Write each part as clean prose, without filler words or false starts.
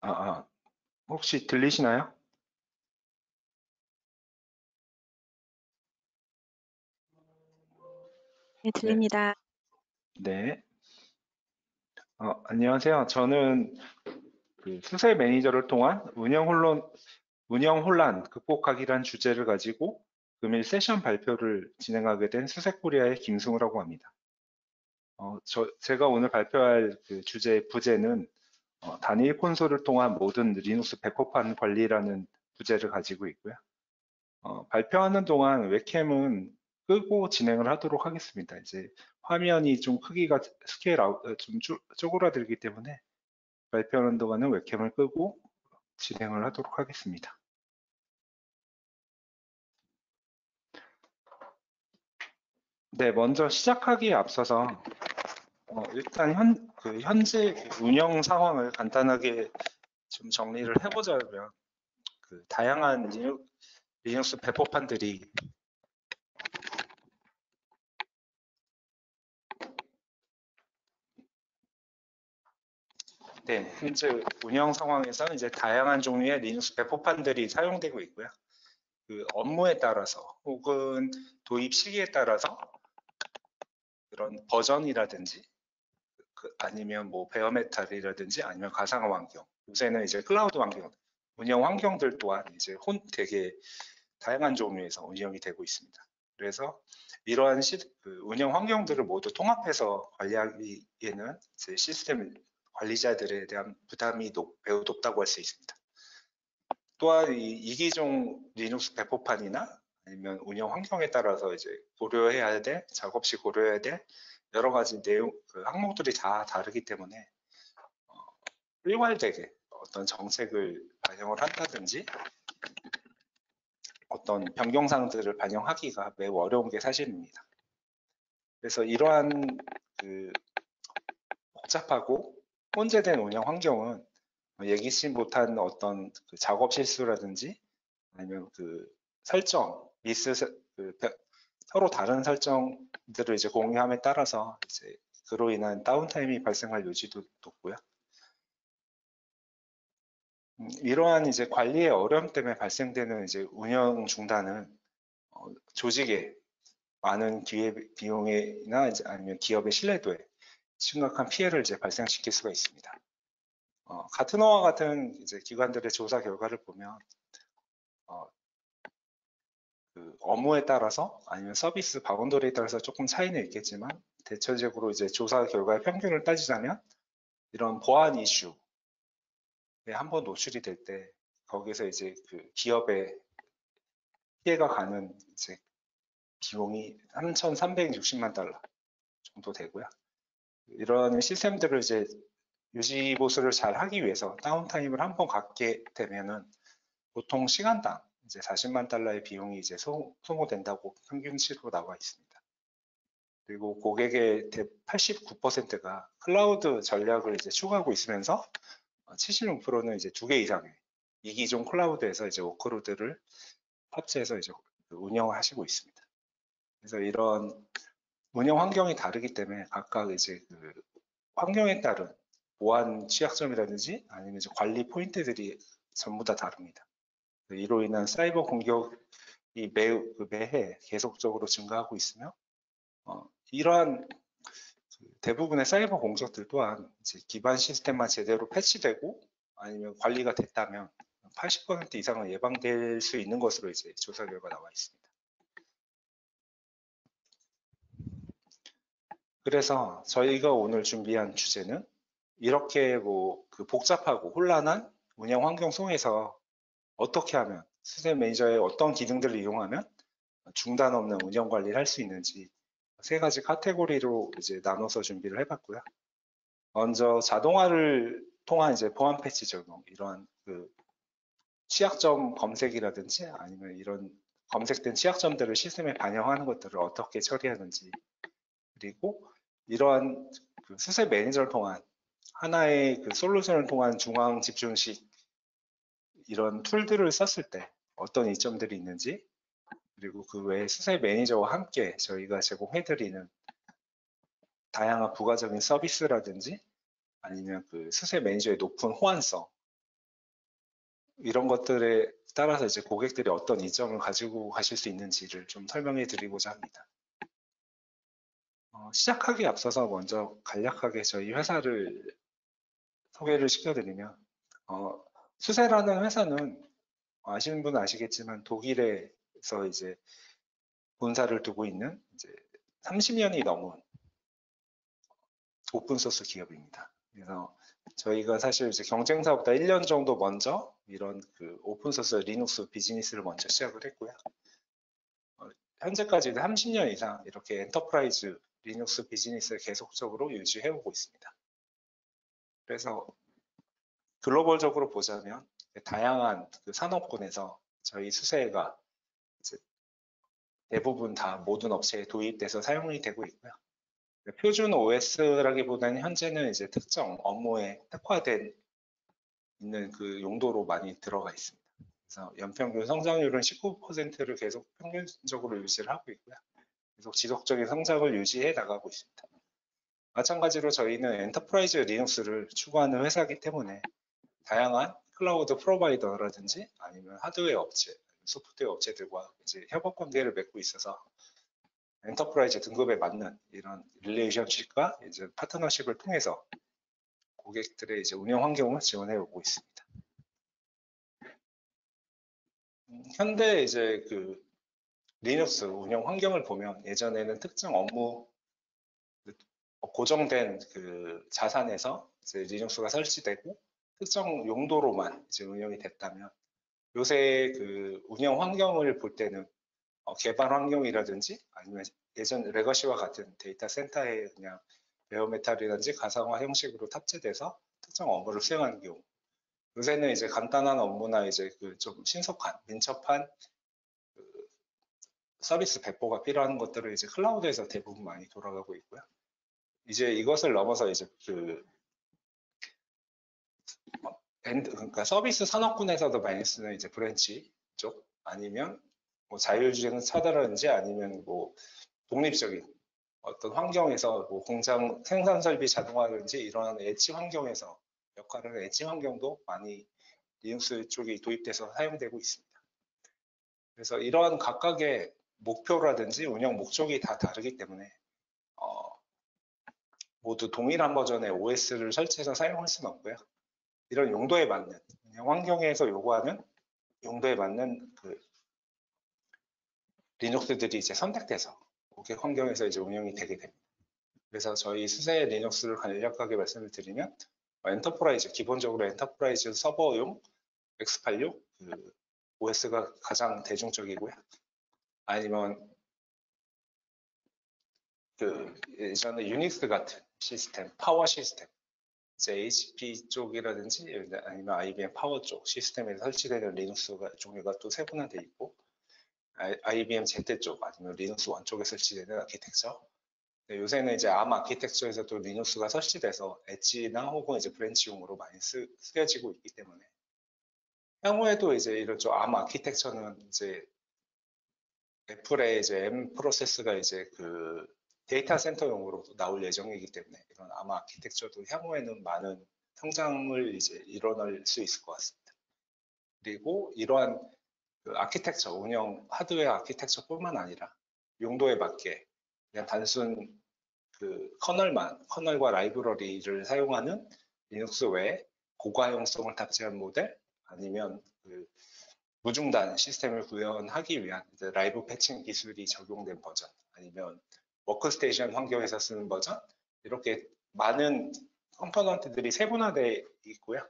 아, 아, 혹시 들리시나요? 네, 네, 들립니다. 네. 안녕하세요. 저는 그 수세 매니저를 통한 운영 혼란 극복하기란 주제를 가지고 금일 세션 발표를 진행하게 된 수세코리아의 김승우라고 합니다. 제가 오늘 발표할 그 주제 부제는 단일 콘솔을 통한 모든 리눅스 백호판 관리라는 부제를 가지고 있고요. 발표하는 동안 웹캠은 끄고 진행을 하도록 하겠습니다. 이제 화면이 좀 크기가 좀 쪼그라들기 때문에 발표하는 동안은 웹캠을 끄고 진행을 하도록 하겠습니다. 네, 먼저 시작하기에 앞서서 일단 현재 운영 상황을 간단하게 좀 정리를 해보자면 다양한 리눅스 배포판들이 네, 현재 운영 상황에서는 이제 다양한 종류의 리눅스 배포판들이 사용되고 있고요. 그 업무에 따라서 혹은 도입 시기에 따라서 그런 버전이라든지 아니면 뭐 베어메탈이라든지 아니면 가상화 환경, 요새는 이제 클라우드 환경, 운영 환경들 또한 이제 되게 다양한 종류에서 운영이 되고 있습니다. 그래서 이러한 운영 환경들을 모두 통합해서 관리하기에는 이제 시스템 관리자들에 대한 부담이 매우 높다고 할 수 있습니다. 또한 이 이기종 리눅스 배포판이나 아니면 운영 환경에 따라서 이제 고려해야 될, 작업 시 고려해야 될 여러 가지 항목들이 다 다르기 때문에 일괄되게 어떤 정책을 반영을 한다든지 어떤 변경사항들을 반영하기가 매우 어려운 게 사실입니다. 그래서 이러한 그 복잡하고 혼재된 운영 환경은 예기치 못한 어떤 그 작업 실수라든지 아니면 그 설정, 그 서로 다른 설정들을 이제 공유함에 따라서 이제 그로 인한 다운타임이 발생할 요지도 높고요. 이러한 이제 관리의 어려움 때문에 발생되는 이제 운영 중단은 조직의 많은 기회 비용이나 이제 아니면 기업의 신뢰도에 심각한 피해를 이제 발생시킬 수가 있습니다. 가트너와 같은 이제 기관들의 조사 결과를 보면 어, 그 업무에 따라서 아니면 서비스 바운더리에 따라서 조금 차이는 있겠지만 대체적으로 이제 조사 결과의 평균을 따지자면 이런 보안 이슈에 한번 노출이 될 때 거기서 이제 그 기업의 피해가 가는 이제 비용이 3,360만 달러 정도 되고요. 이런 시스템들을 이제 유지 보수를 잘 하기 위해서 다운타임을 한번 갖게 되면은 보통 시간당 이제 40만 달러의 비용이 이제 소모된다고 평균치로 나와 있습니다. 그리고 고객의 89%가 클라우드 전략을 이제 추구하고 있으면서 76%는 이제 2개 이상의 이기종 클라우드에서 이제 워크로드를 탑재해서 이제 운영을 하시고 있습니다. 그래서 이런 운영 환경이 다르기 때문에 각각 이제 그 환경에 따른 보안 취약점이라든지 아니면 이제 관리 포인트들이 전부 다 다릅니다. 이로 인한 사이버 공격이 매해 계속적으로 증가하고 있으며 이러한 대부분의 사이버 공격들 또한 이제 기반 시스템만 제대로 패치되고 아니면 관리가 됐다면 80% 이상은 예방될 수 있는 것으로 이제 조사 결과 나와 있습니다. 그래서 저희가 오늘 준비한 주제는 이렇게 뭐 그 복잡하고 혼란한 운영 환경 속에서 어떻게 하면 수세 매니저의 어떤 기능들을 이용하면 중단 없는 운영 관리를 할 수 있는지 세 가지 카테고리로 이제 나눠서 준비를 해봤고요. 먼저 자동화를 통한 이제 보안 패치 적용, 이러한 그 취약점 검색이라든지 아니면 이런 검색된 취약점들을 시스템에 반영하는 것들을 어떻게 처리하는지, 그리고 이러한 그 수세 매니저를 통한 하나의 그 솔루션을 통한 중앙 집중식 이런 툴들을 썼을 때 어떤 이점들이 있는지, 그리고 그 외에 수세 매니저와 함께 저희가 제공해드리는 다양한 부가적인 서비스라든지 아니면 그 수세 매니저의 높은 호환성, 이런 것들에 따라서 이제 고객들이 어떤 이점을 가지고 가실 수 있는지를 좀 설명해 드리고자 합니다. 시작하기에 앞서서 먼저 간략하게 저희 회사를 소개를 시켜드리면, 수세라는 회사는 아시는 분은 아시겠지만 독일에서 이제 본사를 두고 있는 이제 30년이 넘은 오픈소스 기업입니다. 그래서 저희가 사실 이제 경쟁사보다 1년 정도 먼저 이런 그 오픈소스 리눅스 비즈니스를 먼저 시작을 했고요. 현재까지 30년 이상 이렇게 엔터프라이즈 리눅스 비즈니스를 계속적으로 유지해오고 있습니다. 그래서 글로벌적으로 보자면 다양한 그 산업군에서 저희 수세가 이제 대부분 다 모든 업체에 도입돼서 사용이 되고 있고요. 표준 OS라기보다는 현재는 이제 특정 업무에 특화된 있는 그 용도로 많이 들어가 있습니다. 그래서 연평균 성장률은 19%를 계속 평균적으로 유지를 하고 있고요. 계속 지속적인 성장을 유지해 나가고 있습니다. 마찬가지로 저희는 엔터프라이즈 리눅스를 추구하는 회사이기 때문에 다양한 클라우드 프로바이더라든지 아니면 하드웨어 업체, 소프트웨어 업체들과 이제 협업 관계를 맺고 있어서 엔터프라이즈 등급에 맞는 이런 릴레이션십과 이제 파트너십을 통해서 고객들의 이제 운영 환경을 지원해 오고 있습니다. 현대 이제 그 리눅스 운영 환경을 보면 예전에는 특정 업무 고정된 그 자산에서 이제 리눅스가 설치되고 특정 용도로만 이제 운영이 됐다면 요새 그 운영 환경을 볼 때는 개발 환경이라든지 아니면 예전 레거시와 같은 데이터 센터에 그냥 베어메탈이라든지 가상화 형식으로 탑재돼서 특정 업무를 수행하는 경우 요새는 이제 간단한 업무나 이제 그 좀 신속한 민첩한 그 서비스 배포가 필요한 것들을 이제 클라우드에서 대부분 많이 돌아가고 있고요. 이제 이것을 넘어서 이제 그 그러니까 서비스 산업군에서도 많이 쓰는 이제 브랜치 쪽 아니면 뭐 자율주행 차다라든지 아니면 뭐 독립적인 어떤 환경에서 뭐 공장 생산 설비 자동화라든지 이러한 엣지 환경에서 역할을 하는 엣지 환경도 많이 리눅스 쪽이 도입돼서 사용되고 있습니다. 그래서 이러한 각각의 목표라든지 운영 목적이 다 다르기 때문에 모두 동일한 버전의 OS를 설치해서 사용할 수는 없고요. 이런 용도에 맞는 운영 환경에서 요구하는 용도에 맞는 그 리눅스들이 이제 선택돼서 고객 환경에서 이제 운영이 되게 됩니다. 그래서 저희 수세 리눅스를 간략하게 말씀을 드리면 엔터프라이즈 기본적으로 엔터프라이즈 서버용 X86 그 OS가 가장 대중적이고요. 아니면 그 예전에 유닉스 같은 시스템, 파워 시스템, 이제 HP 쪽이라든지 아니면 IBM 파워 쪽 시스템에 설치되는 리눅스가 종류가 또 세분화돼 있고 IBM Z 쪽 아니면 리눅스 원 쪽에 설치되는 아키텍처. 요새는 이제 ARM 아키텍처에서도 리눅스가 설치돼서 엣지나 혹은 이제 브랜치용으로 많이 쓰여지고 있기 때문에 향후에도 이제 이런 좀 ARM 아키텍처는 이제 애플의 이제 M 프로세스가 이제 그 데이터 센터용으로 나올 예정이기 때문에 이런 ARM 아키텍처도 향후에는 많은 성장을 이제 일어날 수 있을 것 같습니다. 그리고 이러한 그 아키텍처, 운영 하드웨어 아키텍처뿐만 아니라 용도에 맞게 그냥 단순 그 커널과 라이브러리를 사용하는 리눅스 외에 고가용성을 탑재한 모델 아니면 그 무중단 시스템을 구현하기 위한 라이브 패칭 기술이 적용된 버전 아니면 워크스테이션 환경에서 쓰는 버전 이렇게 많은 컴포넌트들이 세분화되어 있고요.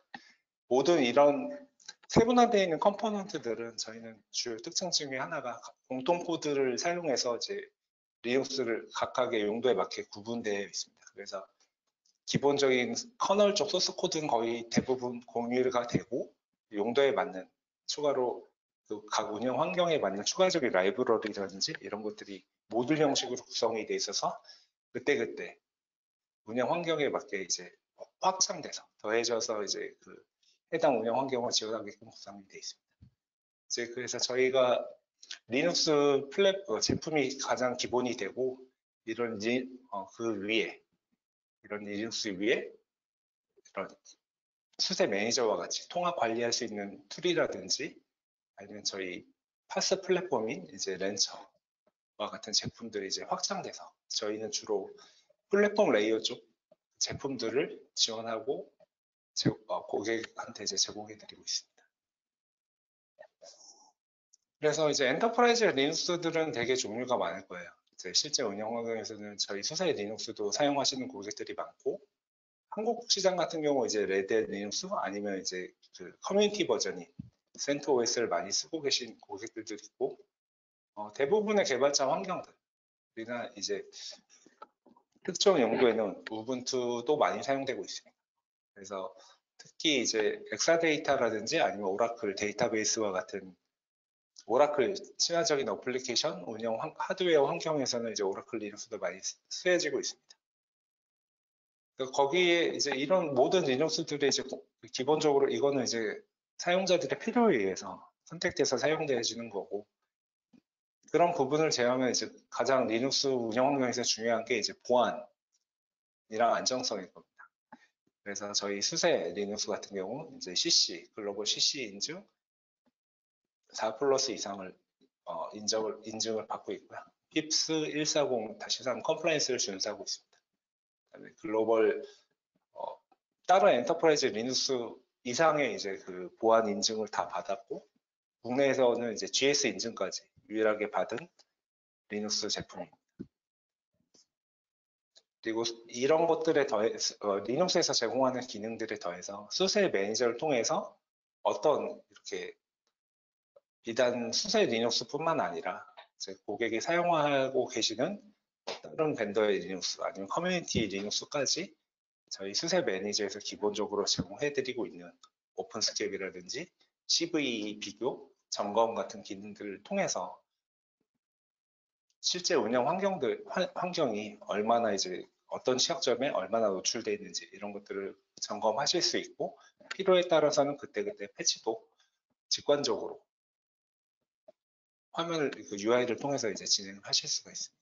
모든 이런 세분화되어 있는 컴포넌트들은 저희는 주요 특징 중에 하나가 공통 코드를 사용해서 이제 리눅스를 각각의 용도에 맞게 구분되어 있습니다. 그래서 기본적인 커널 쪽 소스 코드는 거의 대부분 공유가 되고 용도에 맞는 추가로 그 각 운영 환경에 맞는 추가적인 라이브러리라든지 이런 것들이 모듈 형식으로 구성이 돼 있어서 그때그때 운영 환경에 맞게 이제 확장돼서 더해져서 이제 그 해당 운영 환경을 지원하게끔 구성이 되어 있습니다. 이제 그래서 저희가 리눅스 제품이 가장 기본이 되고 이런 그 위에 이런 리눅스 위에 이런 수세 매니저와 같이 통합 관리할 수 있는 툴이라든지 아니면 저희 파스 플랫폼인 이제 렌처와 같은 제품들이 이제 확장돼서 저희는 주로 플랫폼 레이어 쪽 제품들을 지원하고 고객한테 이제 제공해드리고 있습니다. 그래서 이제 엔터프라이즈 리눅스들은 되게 종류가 많을 거예요. 이제 실제 운영 환경에서는 저희 수세 리눅스도 사용하시는 고객들이 많고, 한국 시장 같은 경우 이제 레드햇 리눅스 아니면 이제 그 커뮤니티 버전인 센토OS를 많이 쓰고 계신 고객들도 있고, 대부분의 개발자 환경들이나 이제 특정 용도에는 우분투도 많이 사용되고 있습니다. 그래서 특히 이제 엑사데이터라든지 아니면 오라클 데이터베이스와 같은 오라클 친화적인 어플리케이션 운영 하드웨어 환경에서는 이제 오라클 리눅스도 많이 쓰여지고 있습니다. 거기에 이제 이런 모든 리눅스들이 이제 기본적으로 이거는 이제 사용자들의 필요에 의해서 선택돼서 사용되어지는 거고, 그런 부분을 제외하면 이제 가장 리눅스 운영 환경에서 중요한 게 이제 보안이랑 안정성일 겁니다. 그래서 저희 수세 리눅스 같은 경우 이제 CC 글로벌 CC 인증 4 플러스 이상을 인증을 받고 있고요. PIPS 140-3 컴플라이언스를 준수하고 있습니다. 그다음에 글로벌 다른 엔터프라이즈 리눅스 이상의 이제 그 보안 인증을 다 받았고, 국내에서는 이제 GS 인증까지 유일하게 받은 리눅스 제품입니다. 그리고 이런 것들에 더해서 리눅스에서 제공하는 기능들에 더해서 수세 매니저를 통해서 어떤 이렇게 비단 수세 리눅스뿐만 아니라 이제 고객이 사용하고 계시는 다른 벤더의 리눅스 아니면 커뮤니티 리눅스까지 저희 수세 매니저에서 기본적으로 제공해드리고 있는 오픈스캡이라든지 CVE 비교, 점검 같은 기능들을 통해서 실제 운영 환경이 얼마나 이제 어떤 취약점에 얼마나 노출되어 있는지 이런 것들을 점검하실 수 있고, 필요에 따라서는 그때그때 패치도 직관적으로 화면을 UI를 통해서 이제 진행을 하실 수가 있습니다.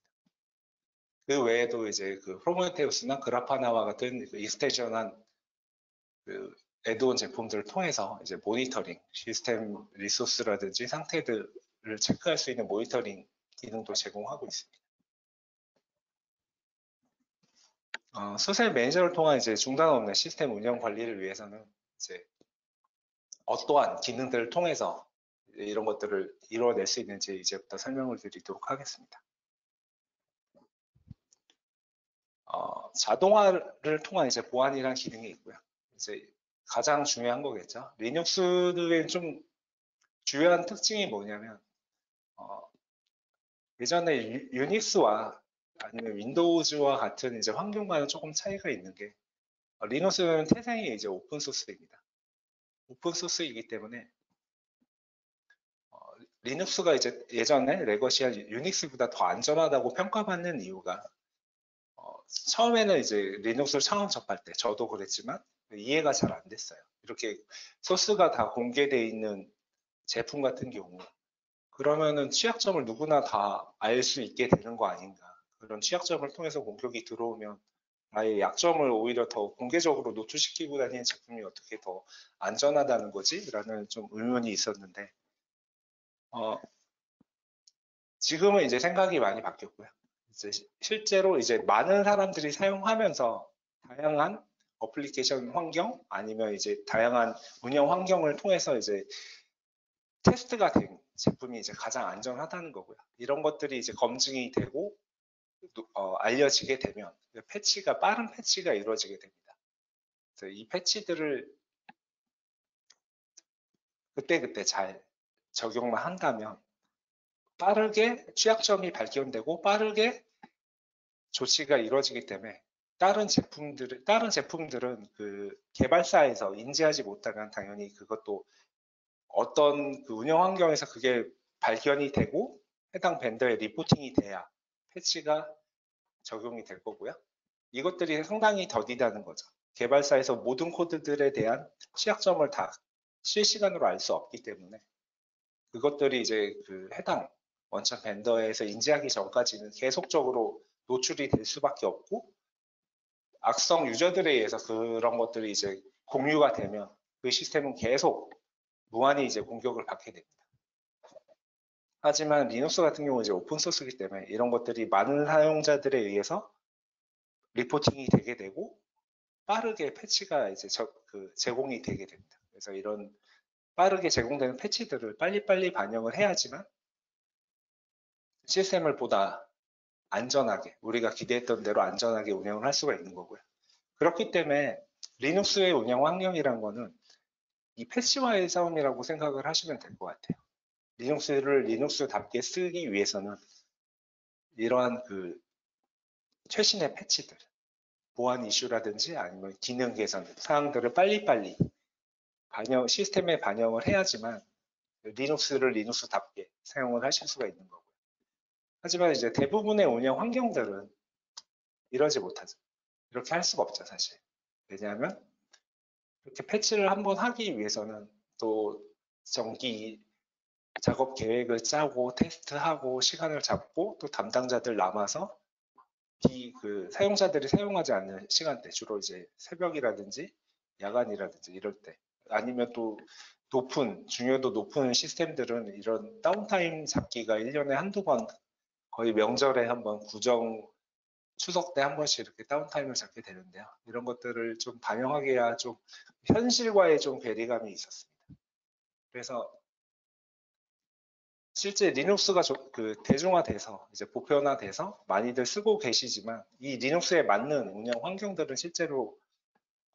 그 외에도 이제 그 프로메테우스나 그라파나와 같은 익스텐션한 그 애드온 제품들을 통해서 이제 모니터링, 시스템 리소스라든지 상태들을 체크할 수 있는 모니터링 기능도 제공하고 있습니다. 수세 매니저를 통한 이제 중단 없는 시스템 운영 관리를 위해서는 이제 어떠한 기능들을 통해서 이런 것들을 이루어낼 수 있는지 이제부터 설명을 드리도록 하겠습니다. 자동화를 통한 이제 보안이라는 기능이 있고요. 이제 가장 중요한 거겠죠. 리눅스의 좀 주요한 특징이 뭐냐면 예전에 유닉스와 아니면 윈도우즈와 같은 이제 환경과는 조금 차이가 있는 게 리눅스는 태생이 이제 오픈 소스입니다. 오픈 소스이기 때문에 리눅스가 이제 예전에 레거시한 유닉스보다 더 안전하다고 평가받는 이유가 처음에는 이제 리눅스를 처음 접할 때 저도 그랬지만 이해가 잘 안 됐어요. 이렇게 소스가 다 공개되어 있는 제품 같은 경우 그러면은 취약점을 누구나 다 알 수 있게 되는 거 아닌가. 그런 취약점을 통해서 공격이 들어오면 아예 약점을 오히려 더 공개적으로 노출시키고 다니는 제품이 어떻게 더 안전하다는 거지? 라는 좀 의문이 있었는데 지금은 이제 생각이 많이 바뀌었고요. 이제 실제로 이제 많은 사람들이 사용하면서 다양한 어플리케이션 환경 아니면 이제 다양한 운영 환경을 통해서 이제 테스트가 된 제품이 이제 가장 안전하다는 거고요. 이런 것들이 이제 검증이 되고 알려지게 되면 빠른 패치가 이루어지게 됩니다. 그래서 이 패치들을 그때그때 잘 적용만 한다면 빠르게 취약점이 발견되고 빠르게 조치가 이루어지기 때문에 다른 제품들은 그 개발사에서 인지하지 못하면 당연히 그것도 어떤 그 운영 환경에서 그게 발견이 되고 해당 벤더에 리포팅이 돼야 패치가 적용이 될 거고요. 이것들이 상당히 더디다는 거죠. 개발사에서 모든 코드들에 대한 취약점을 다 실시간으로 알 수 없기 때문에 그것들이 이제 그 해당 원천 벤더에서 인지하기 전까지는 계속적으로 노출이 될 수밖에 없고 악성 유저들에 의해서 그런 것들이 이제 공유가 되면 그 시스템은 계속 무한히 이제 공격을 받게 됩니다. 하지만 리눅스 같은 경우는 이제 오픈 소스이기 때문에 이런 것들이 많은 사용자들에 의해서 리포팅이 되게 되고 빠르게 패치가 이제 제공이 되게 됩니다. 그래서 이런 빠르게 제공되는 패치들을 빨리빨리 반영을 해야지만 시스템을 보다 안전하게 우리가 기대했던 대로 안전하게 운영을 할 수가 있는 거고요. 그렇기 때문에 리눅스의 운영 환경이란 거는 이 패치와의 싸움이라고 생각을 하시면 될 것 같아요. 리눅스를 리눅스답게 쓰기 위해서는 이러한 그 최신의 패치들, 보안 이슈라든지 아니면 기능 개선 사항들을 빨리빨리 시스템에 반영을 해야지만 리눅스를 리눅스답게 사용을 하실 수가 있는 거고요. 하지만 이제 대부분의 운영 환경들은 이러지 못하죠. 이렇게 할 수가 없죠, 사실. 왜냐하면 이렇게 패치를 한번 하기 위해서는 또 정기 작업 계획을 짜고 테스트하고 시간을 잡고 또 담당자들 남아서 사용자들이 사용하지 않는 시간대, 주로 이제 새벽이라든지 야간이라든지 이럴 때, 아니면 또 중요도 높은 시스템들은 이런 다운타임 잡기가 1년에 한두 번, 거의 명절에 한번 추석 때 한 번씩 이렇게 다운타임을 잡게 되는데요. 이런 것들을 좀 반영하기야 좀 현실과의 좀 괴리감이 있었습니다. 그래서 실제 리눅스가 대중화돼서 이제 보편화돼서 많이들 쓰고 계시지만 이 리눅스에 맞는 운영 환경들은 실제로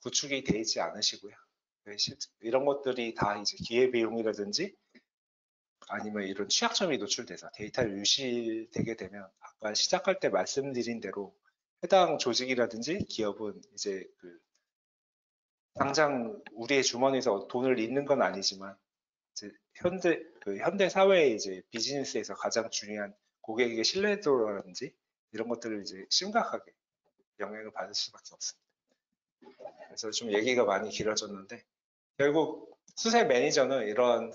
구축이 되어 있지 않으시고요. 이런 것들이 다 이제 기회비용이라든지 아니면 이런 취약점이 노출돼서 데이터를 유실되게 되면 아까 시작할 때 말씀드린 대로 해당 조직이라든지 기업은 이제 당장 우리의 주머니에서 돈을 잃는 건 아니지만 이제 현대 사회의 이제 비즈니스에서 가장 중요한 고객에게 신뢰도라든지 이런 것들을 이제 심각하게 영향을 받을 수밖에 없습니다. 그래서 좀 얘기가 많이 길어졌는데 결국 수세 매니저는 이런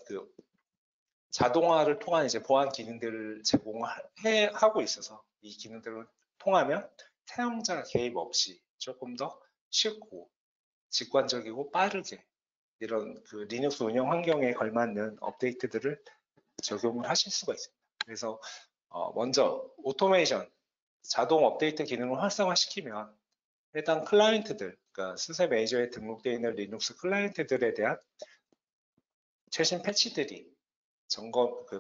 자동화를 통한 이제 보안 기능들을 제공하고 있어서 이 기능들을 통하면 사용자 개입 없이 조금 더 쉽고 직관적이고 빠르게 이런 리눅스 운영 환경에 걸맞는 업데이트들을 적용을 하실 수가 있습니다. 그래서 먼저 오토메이션, 자동 업데이트 기능을 활성화시키면 해당 클라이언트들, 그러니까 수세 매니저에 등록되어 있는 리눅스 클라이언트들에 대한 최신 패치들이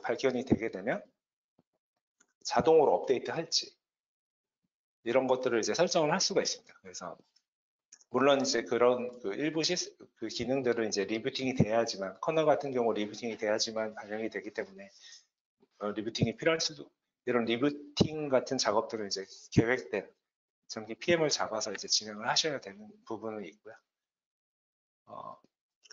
발견이 되게 되면 자동으로 업데이트 할지 이런 것들을 이제 설정을 할 수가 있습니다. 그래서 물론 이제 그런 일부 기능들은 이제 리부팅이 돼야지만 커널 같은 경우 리부팅이 돼야지만 반영이 되기 때문에 리부팅이 필요할 수도 이런 리부팅 같은 작업들은 이제 계획된 정기 PM을 잡아서 이제 진행을 하셔야 되는 부분은 있고요.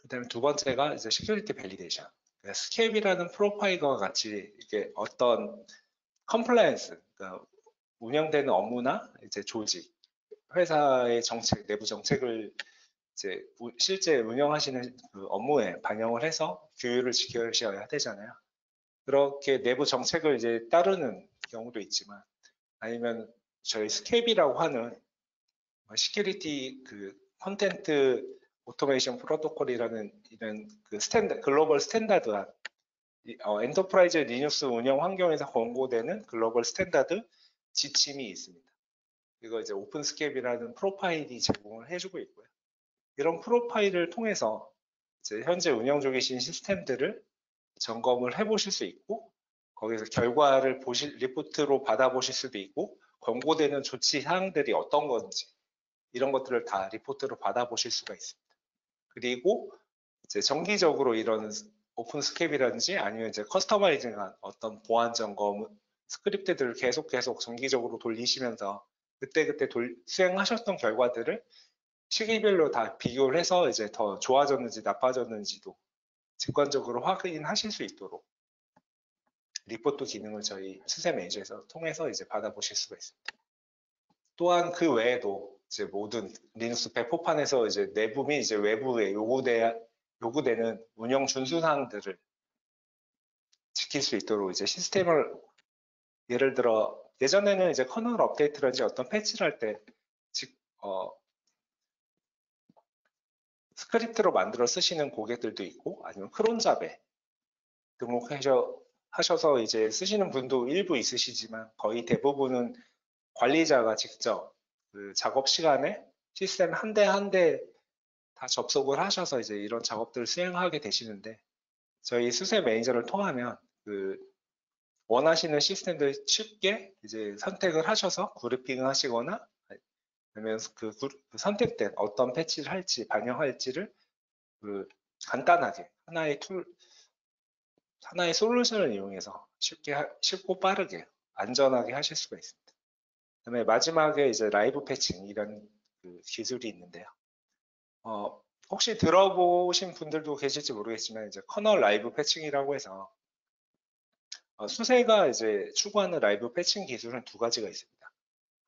그다음에 두 번째가 이제 시큐리티 밸리데이션. 스캡이라는 프로파일과 같이 이게 어떤 컴플라이언스, 그러니까 운영되는 업무나 이제 조직, 회사의 정책, 내부 정책을 이제 실제 운영하시는 업무에 반영을 해서 규율을 지켜셔야 되잖아요. 그렇게 내부 정책을 이제 따르는 경우도 있지만 아니면 저희 스캡이라고 하는 시큐리티 컨텐트 오토메이션 프로토콜이라는 이런 글로벌 스탠다드한 엔터프라이즈 리눅스 운영 환경에서 권고되는 글로벌 스탠다드 지침이 있습니다. 이거 이제 오픈스캡이라는 프로파일이 제공을 해주고 있고요. 이런 프로파일을 통해서 이제 현재 운영 중이신 시스템들을 점검을 해보실 수 있고 거기서 결과를 리포트로 받아보실 수도 있고 권고되는 조치 사항들이 어떤 건지 이런 것들을 다 리포트로 받아보실 수가 있습니다. 그리고 이제 정기적으로 이런 오픈스캡이라든지 아니면 이제 커스터마이징한 어떤 보안 점검 스크립트들을 계속 정기적으로 돌리시면서 그때 수행하셨던 결과들을 시기별로 다 비교를 해서 이제 더 좋아졌는지 나빠졌는지도 직관적으로 확인하실 수 있도록 리포트 기능을 저희 수세 매니저에서 통해서 이제 받아보실 수가 있습니다. 또한 그 외에도 이제 모든 리눅스 배포판에서 이제 내부 및 이제 외부에 요구되는 운영 준수 사항들을 지킬 수 있도록 이제 시스템을 예를 들어 예전에는 이제 커널 업데이트라든지 어떤 패치를 할 때 스크립트로 만들어 쓰시는 고객들도 있고 아니면 크론잡에 등록하셔서 이제 쓰시는 분도 일부 있으시지만 거의 대부분은 관리자가 직접 그 작업 시간에 시스템 한 대 한 대 다 접속을 하셔서 이제 이런 작업들을 수행하게 되시는데 저희 수세 매니저를 통하면 그 원하시는 시스템들 쉽게 이제 선택을 하셔서 그룹핑을 하시거나 아니면 그 선택된 어떤 패치를 할지 반영할지를 그 간단하게 하나의 솔루션을 이용해서 쉽고 빠르게 안전하게 하실 수가 있습니다. 그다음에 마지막에 이제 라이브 패칭 이런 그 기술이 있는데요. 혹시 들어보신 분들도 계실지 모르겠지만 이제 커널 라이브 패칭이라고 해서 수세가 이제 추구하는 라이브 패칭 기술은 두 가지가 있습니다.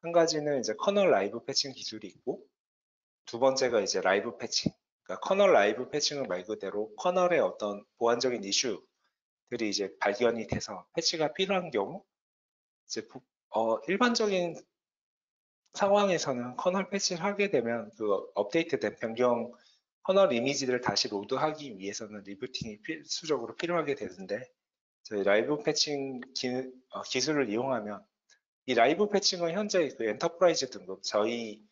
한 가지는 이제 커널 라이브 패칭 기술이 있고 두 번째가 이제 라이브 패칭. 그러니까 커널 라이브 패칭은 말 그대로 커널의 어떤 보안적인 이슈들이 이제 발견이 돼서 패치가 필요한 경우 이제 일반적인 상황에서는 커널 패치를 하게 되면 그 업데이트된 변경 커널 이미지를 다시 로드하기 위해서는 리부팅이 필수적으로 필요하게 되는데 저희 라이브 패칭 기술을 이용하면 이 라이브 패칭은 현재 그 엔터프라이즈 등급 저희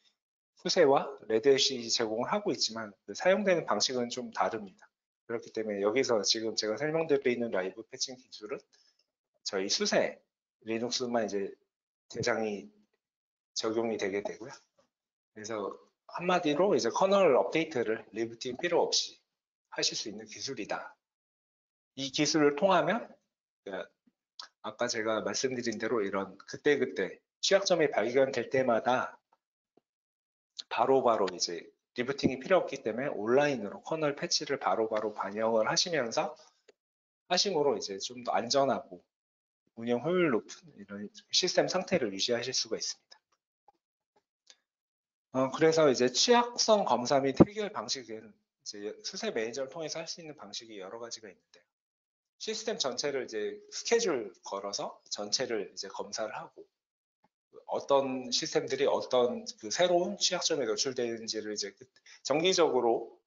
수세와 레드햇이 제공을 하고 있지만 그 사용되는 방식은 좀 다릅니다. 그렇기 때문에 여기서 지금 제가 설명드리는 라이브 패칭 기술은 저희 수세 리눅스만 이제 대상이 적용이 되게 되고요. 그래서 한마디로 이제 커널 업데이트를 리부팅 필요 없이 하실 수 있는 기술이다. 이 기술을 통하면 아까 제가 말씀드린 대로 이런 그때그때 취약점이 발견될 때마다 바로바로 이제 리부팅이 필요 없기 때문에 온라인으로 커널 패치를 바로바로 반영을 하심으로 이제 좀 더 안전하고 운영 효율 높은 이런 시스템 상태를 유지하실 수가 있습니다. 그래서 이제 취약성 검사 및 해결 방식은 이제 수세 매니저를 통해서 할 수 있는 방식이 여러 가지가 있는데요. 시스템 전체를 이제 스케줄 걸어서 전체를 이제 검사를 하고 어떤 시스템들이 어떤 그 새로운 취약점에 노출되는지를 이제 정기적으로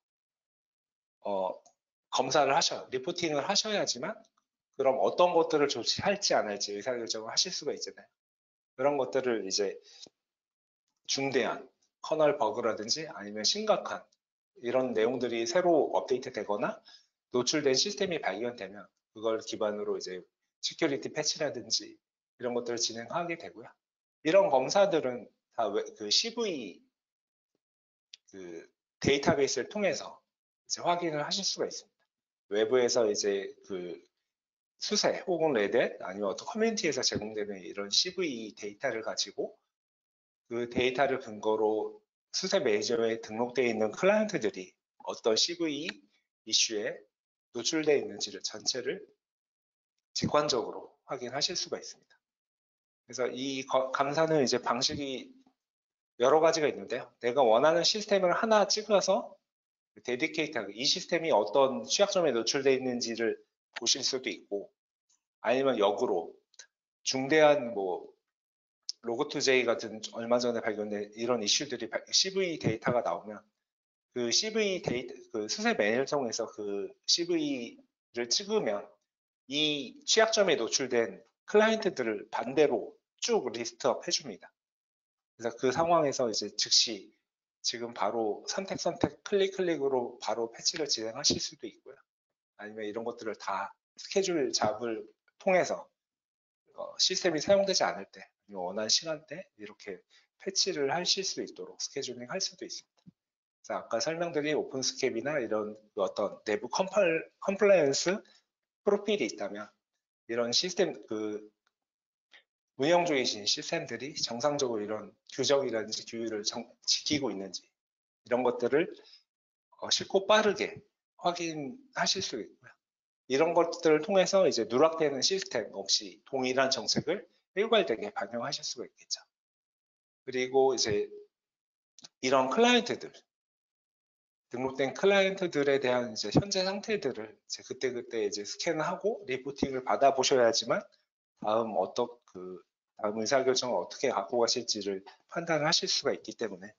검사를 리포팅을 하셔야지만 그럼 어떤 것들을 조치할지 안 할지 의사결정을 하실 수가 있잖아요. 그런 것들을 이제 중대한 커널 버그라든지 아니면 심각한 이런 내용들이 새로 업데이트 되거나 노출된 시스템이 발견되면 그걸 기반으로 이제 시큐리티 패치라든지 이런 것들을 진행하게 되고요. 이런 검사들은 다 그 CV 그 데이터베이스를 통해서 이제 확인을 하실 수가 있습니다. 외부에서 이제 그 수세 혹은 레댓 아니면 어떤 커뮤니티에서 제공되는 이런 CV 데이터를 가지고 그 데이터를 근거로 수세 매니저에 등록되어 있는 클라이언트들이 어떤 CV 이슈에 노출되어 있는지를 전체를 직관적으로 확인하실 수가 있습니다. 그래서 이 감사는 이제 방식이 여러 가지가 있는데요. 내가 원하는 시스템을 하나 찍어서 데디케이트하게 이 시스템이 어떤 취약점에 노출되어 있는지를 보실 수도 있고 아니면 역으로 중대한 뭐 로그2j 같은 얼마 전에 발견된 이런 이슈들이 CV 데이터가 나오면 그 CV 데이터 그 수세 매니저를 통해서 그 CV를 찍으면 이 취약점에 노출된 클라이언트들을 반대로 쭉 리스트업 해줍니다. 그래서 그 상황에서 이제 즉시 지금 바로 선택 클릭으로 바로 패치를 진행하실 수도 있고요. 아니면 이런 것들을 다 스케줄 잡을 통해서 시스템이 사용되지 않을 때 원하는 시간대 이렇게 패치를 하실 수 있도록 스케줄링 할 수도 있습니다. 그래서 아까 설명드린 오픈스캡이나 이런 어떤 내부 컴플라이언스 프로필이 있다면 이런 시스템 운영 중이신 시스템들이 정상적으로 이런 규정이라든지 규율을 지키고 있는지 이런 것들을 쉽고 빠르게 확인하실 수 있고요. 이런 것들을 통해서 이제 누락되는 시스템 없이 동일한 정책을 일괄되게 반영하실 수가 있겠죠. 그리고 이제 이런 클라이언트들 등록된 클라이언트들에 대한 이제 현재 상태들을 이제 그때그때 이제 스캔하고 리포팅을 받아보셔야지만 다음 다음 의사결정을 어떻게 갖고 가실지를 판단하실 수가 있기 때문에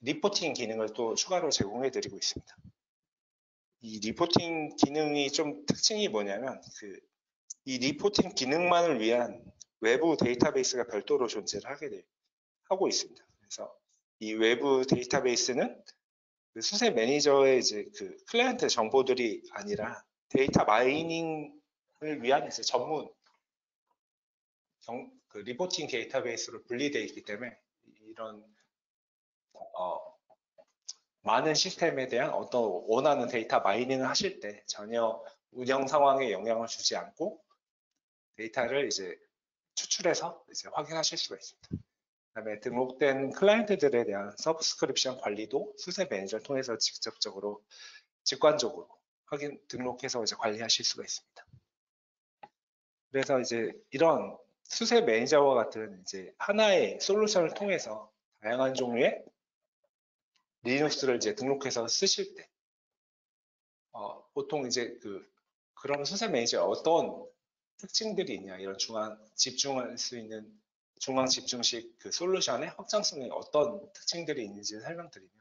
리포팅 기능을 또 추가로 제공해 드리고 있습니다. 이 리포팅 기능이 좀 특징이 뭐냐면 이 리포팅 기능만을 위한 외부 데이터베이스가 별도로 존재를 하고 있습니다. 그래서 이 외부 데이터베이스는 그 수세 매니저의 이제 그 클라이언트 정보들이 아니라 데이터 마이닝을 위한 이제 전문 그 리포팅 데이터베이스로 분리되어 있기 때문에 이런 많은 시스템에 대한 어떤 원하는 데이터 마이닝을 하실 때 전혀 운영 상황에 영향을 주지 않고 데이터를 이제 추출해서 이제 확인하실 수가 있습니다. 그다음에 등록된 클라이언트들에 대한 서브스크립션 관리도 수세 매니저를 통해서 직관적으로 등록해서 이제 관리하실 수가 있습니다. 그래서 이제 이런 수세 매니저와 같은 이제 하나의 솔루션을 통해서 다양한 종류의 리눅스를 이제 등록해서 쓰실 때 보통 이제 그런 수세 매니저에 어떤 특징들이 있냐, 이런 집중할 수 있는 중앙 집중식 그 솔루션의 확장성에 어떤 특징들이 있는지 설명드리면,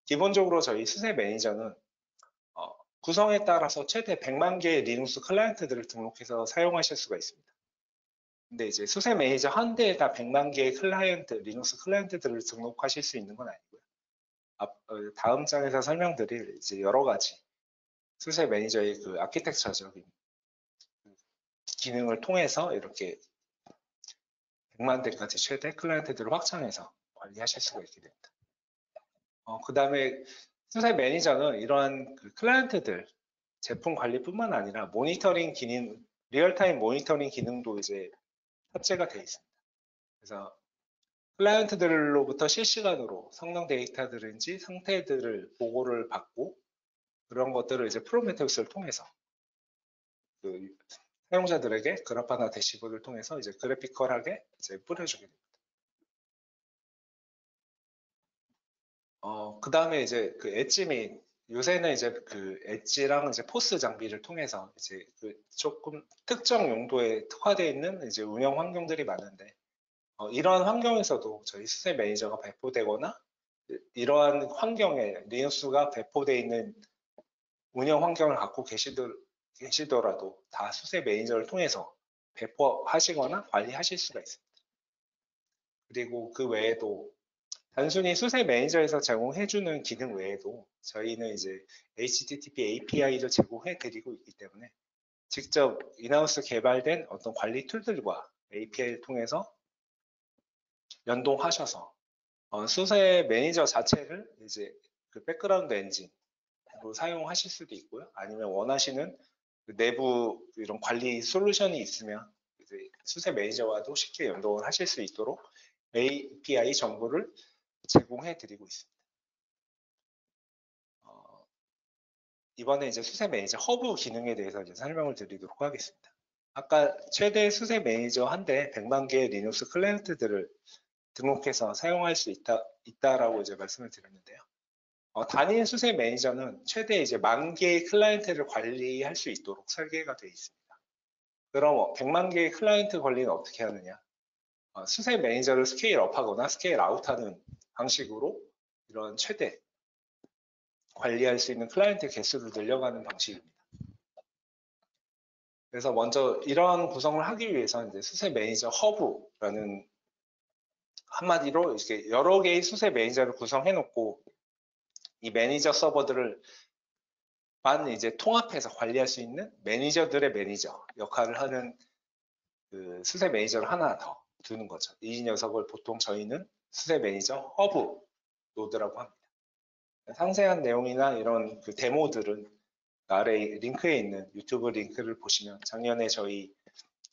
기본적으로 저희 수세 매니저는 구성에 따라서 최대 100만 개의 리눅스 클라이언트들을 등록해서 사용하실 수가 있습니다. 근데 이제 수세 매니저 한 대에다 100만 개의 리눅스 클라이언트들을 등록하실 수 있는 건 아니고요. 다음 장에서 설명드릴 이제 여러 가지 수세 매니저의 그 아키텍처적인 기능을 통해서 이렇게 100만 대까지 최대 클라이언트들을 확장해서 관리하실 수가 있게 됩니다. 그 다음에 수세 매니저는 이러한 그 클라이언트들 제품 관리뿐만 아니라 모니터링 기능, 리얼타임 모니터링 기능도 이제 탑재가 되어 있습니다. 그래서 클라이언트들로부터 실시간으로 성능 데이터들인지 상태들을 보고를 받고, 그런 것들을 이제 프로메테우스를 통해서 그 사용자들에게 그래프나 대시보드를 통해서 이제 그래피컬하게 이제 뿌려주게 됩니다. 그 다음에 이제 그 엣지 및 요새는 이제 그 엣지랑 이제 포스 장비를 통해서 이제 그 조금 특정 용도에 특화되어 있는 이제 운영 환경들이 많은데, 이러한 환경에서도 저희 수세 매니저가 배포되거나 이러한 환경에 리눅스가 배포되어 있는 운영 환경을 갖고 계시더라도 다 수세 매니저를 통해서 배포하시거나 관리하실 수가 있습니다. 그리고 그 외에도 단순히 수세 매니저에서 제공해주는 기능 외에도 저희는 이제 HTTP API를 제공해 드리고 있기 때문에 직접 인하우스 개발된 어떤 관리 툴들과 API를 통해서 연동하셔서 수세 매니저 자체를 이제 그 백그라운드 엔진으로 사용하실 수도 있고요. 아니면 원하시는 그 내부 이런 관리 솔루션이 있으면 이제 수세 매니저와도 쉽게 연동을 하실 수 있도록 API 정보를 제공해 드리고 있습니다. 이번에 이제 수세 매니저 허브 기능에 대해서 이제 설명을 드리도록 하겠습니다. 아까 최대 수세 매니저 한 대 100만 개의 리눅스 클라이언트들을 등록해서 사용할 수 있다라고 이제 말씀을 드렸는데요. 단일 수세 매니저는 최대 이제 10,000 개의 클라이언트를 관리할 수 있도록 설계가 되어 있습니다. 그럼 100만 개의 클라이언트 관리는 어떻게 하느냐? 수세 매니저를 스케일업하거나 스케일아웃하는 방식으로 이런 최대 관리할 수 있는 클라이언트 개수를 늘려가는 방식입니다. 그래서 먼저 이러한 구성을 하기 위해서 이제 수세 매니저 허브라는, 한마디로 이렇게 여러 개의 수세 매니저를 구성해 놓고 이 매니저 서버들을 이제 통합해서 관리할 수 있는 매니저들의 매니저 역할을 하는 그 수세 매니저를 하나 더 두는 거죠. 이 녀석을 보통 저희는 수세 매니저 허브 노드라고 합니다. 상세한 내용이나 이런 그 데모들은 아래 링크에 있는 유튜브 링크를 보시면 작년에 저희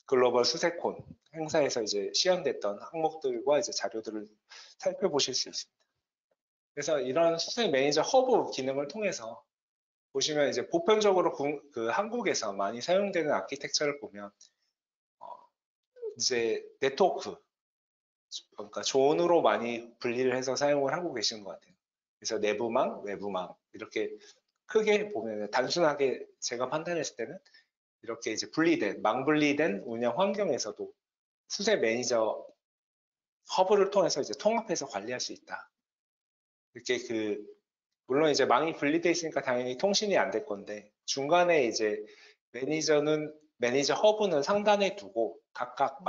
글로벌 수세콘 행사에서 이제 시연됐던 항목들과 이제 자료들을 살펴보실 수 있습니다. 그래서 이런 수세 매니저 허브 기능을 통해서 보시면 이제 보편적으로 그 한국에서 많이 사용되는 아키텍처를 보면 이제 네트워크, 그러니까 존으로 많이 분리를 해서 사용을 하고 계시는 것 같아요. 그래서 내부망, 외부망 이렇게 크게 보면 단순하게 제가 판단했을 때는 이렇게 이제 망분리된 운영 환경에서도 수세 매니저 허브를 통해서 이제 통합해서 관리할 수 있다. 이렇게 물론 이제 망이 분리돼 있으니까 당연히 통신이 안 될 건데 중간에 이제 매니저 허브는 상단에 두고 각각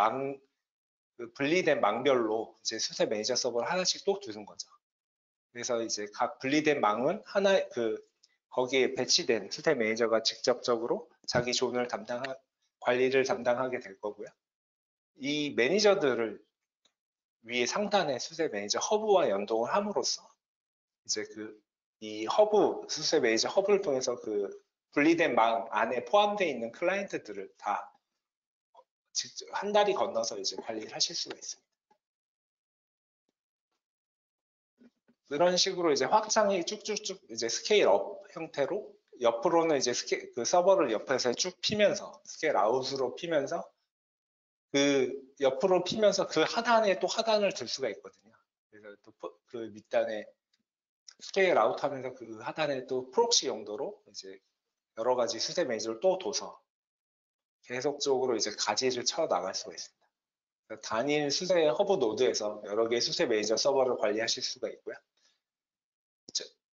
분리된 망별로 이제 수세 매니저 서버를 하나씩 또 두는 거죠. 그래서 이제 각 분리된 망은 거기에 배치된 수세 매니저가 직접적으로 자기 존을 관리를 담당하게 될 거고요. 이 매니저들을 위에 상단에 수세 매니저 허브와 연동을 함으로써 이제 이 수세 매니저 허브를 통해서 분리된 망 안에 포함되어 있는 클라이언트들을 다 직접 한 다리 건너서 이제 관리를 하실 수가 있습니다. 그런 식으로 이제 확장이 쭉쭉쭉 이제 스케일업 형태로 옆으로는 이제 서버를 옆에서 쭉 피면서 스케일 아웃으로 피면서 옆으로 피면서 그 하단에 또 하단을 들 수가 있거든요. 그래서 또 그 밑단에 스케일 아웃하면서 그 하단에 또 프록시 용도로 이제 여러 가지 수세 매니저를 또 둬서 계속적으로 이제 가지를 쳐 나갈 수가 있습니다. 단일 수세 허브 노드에서 여러 개의 수세 매니저 서버를 관리하실 수가 있고요.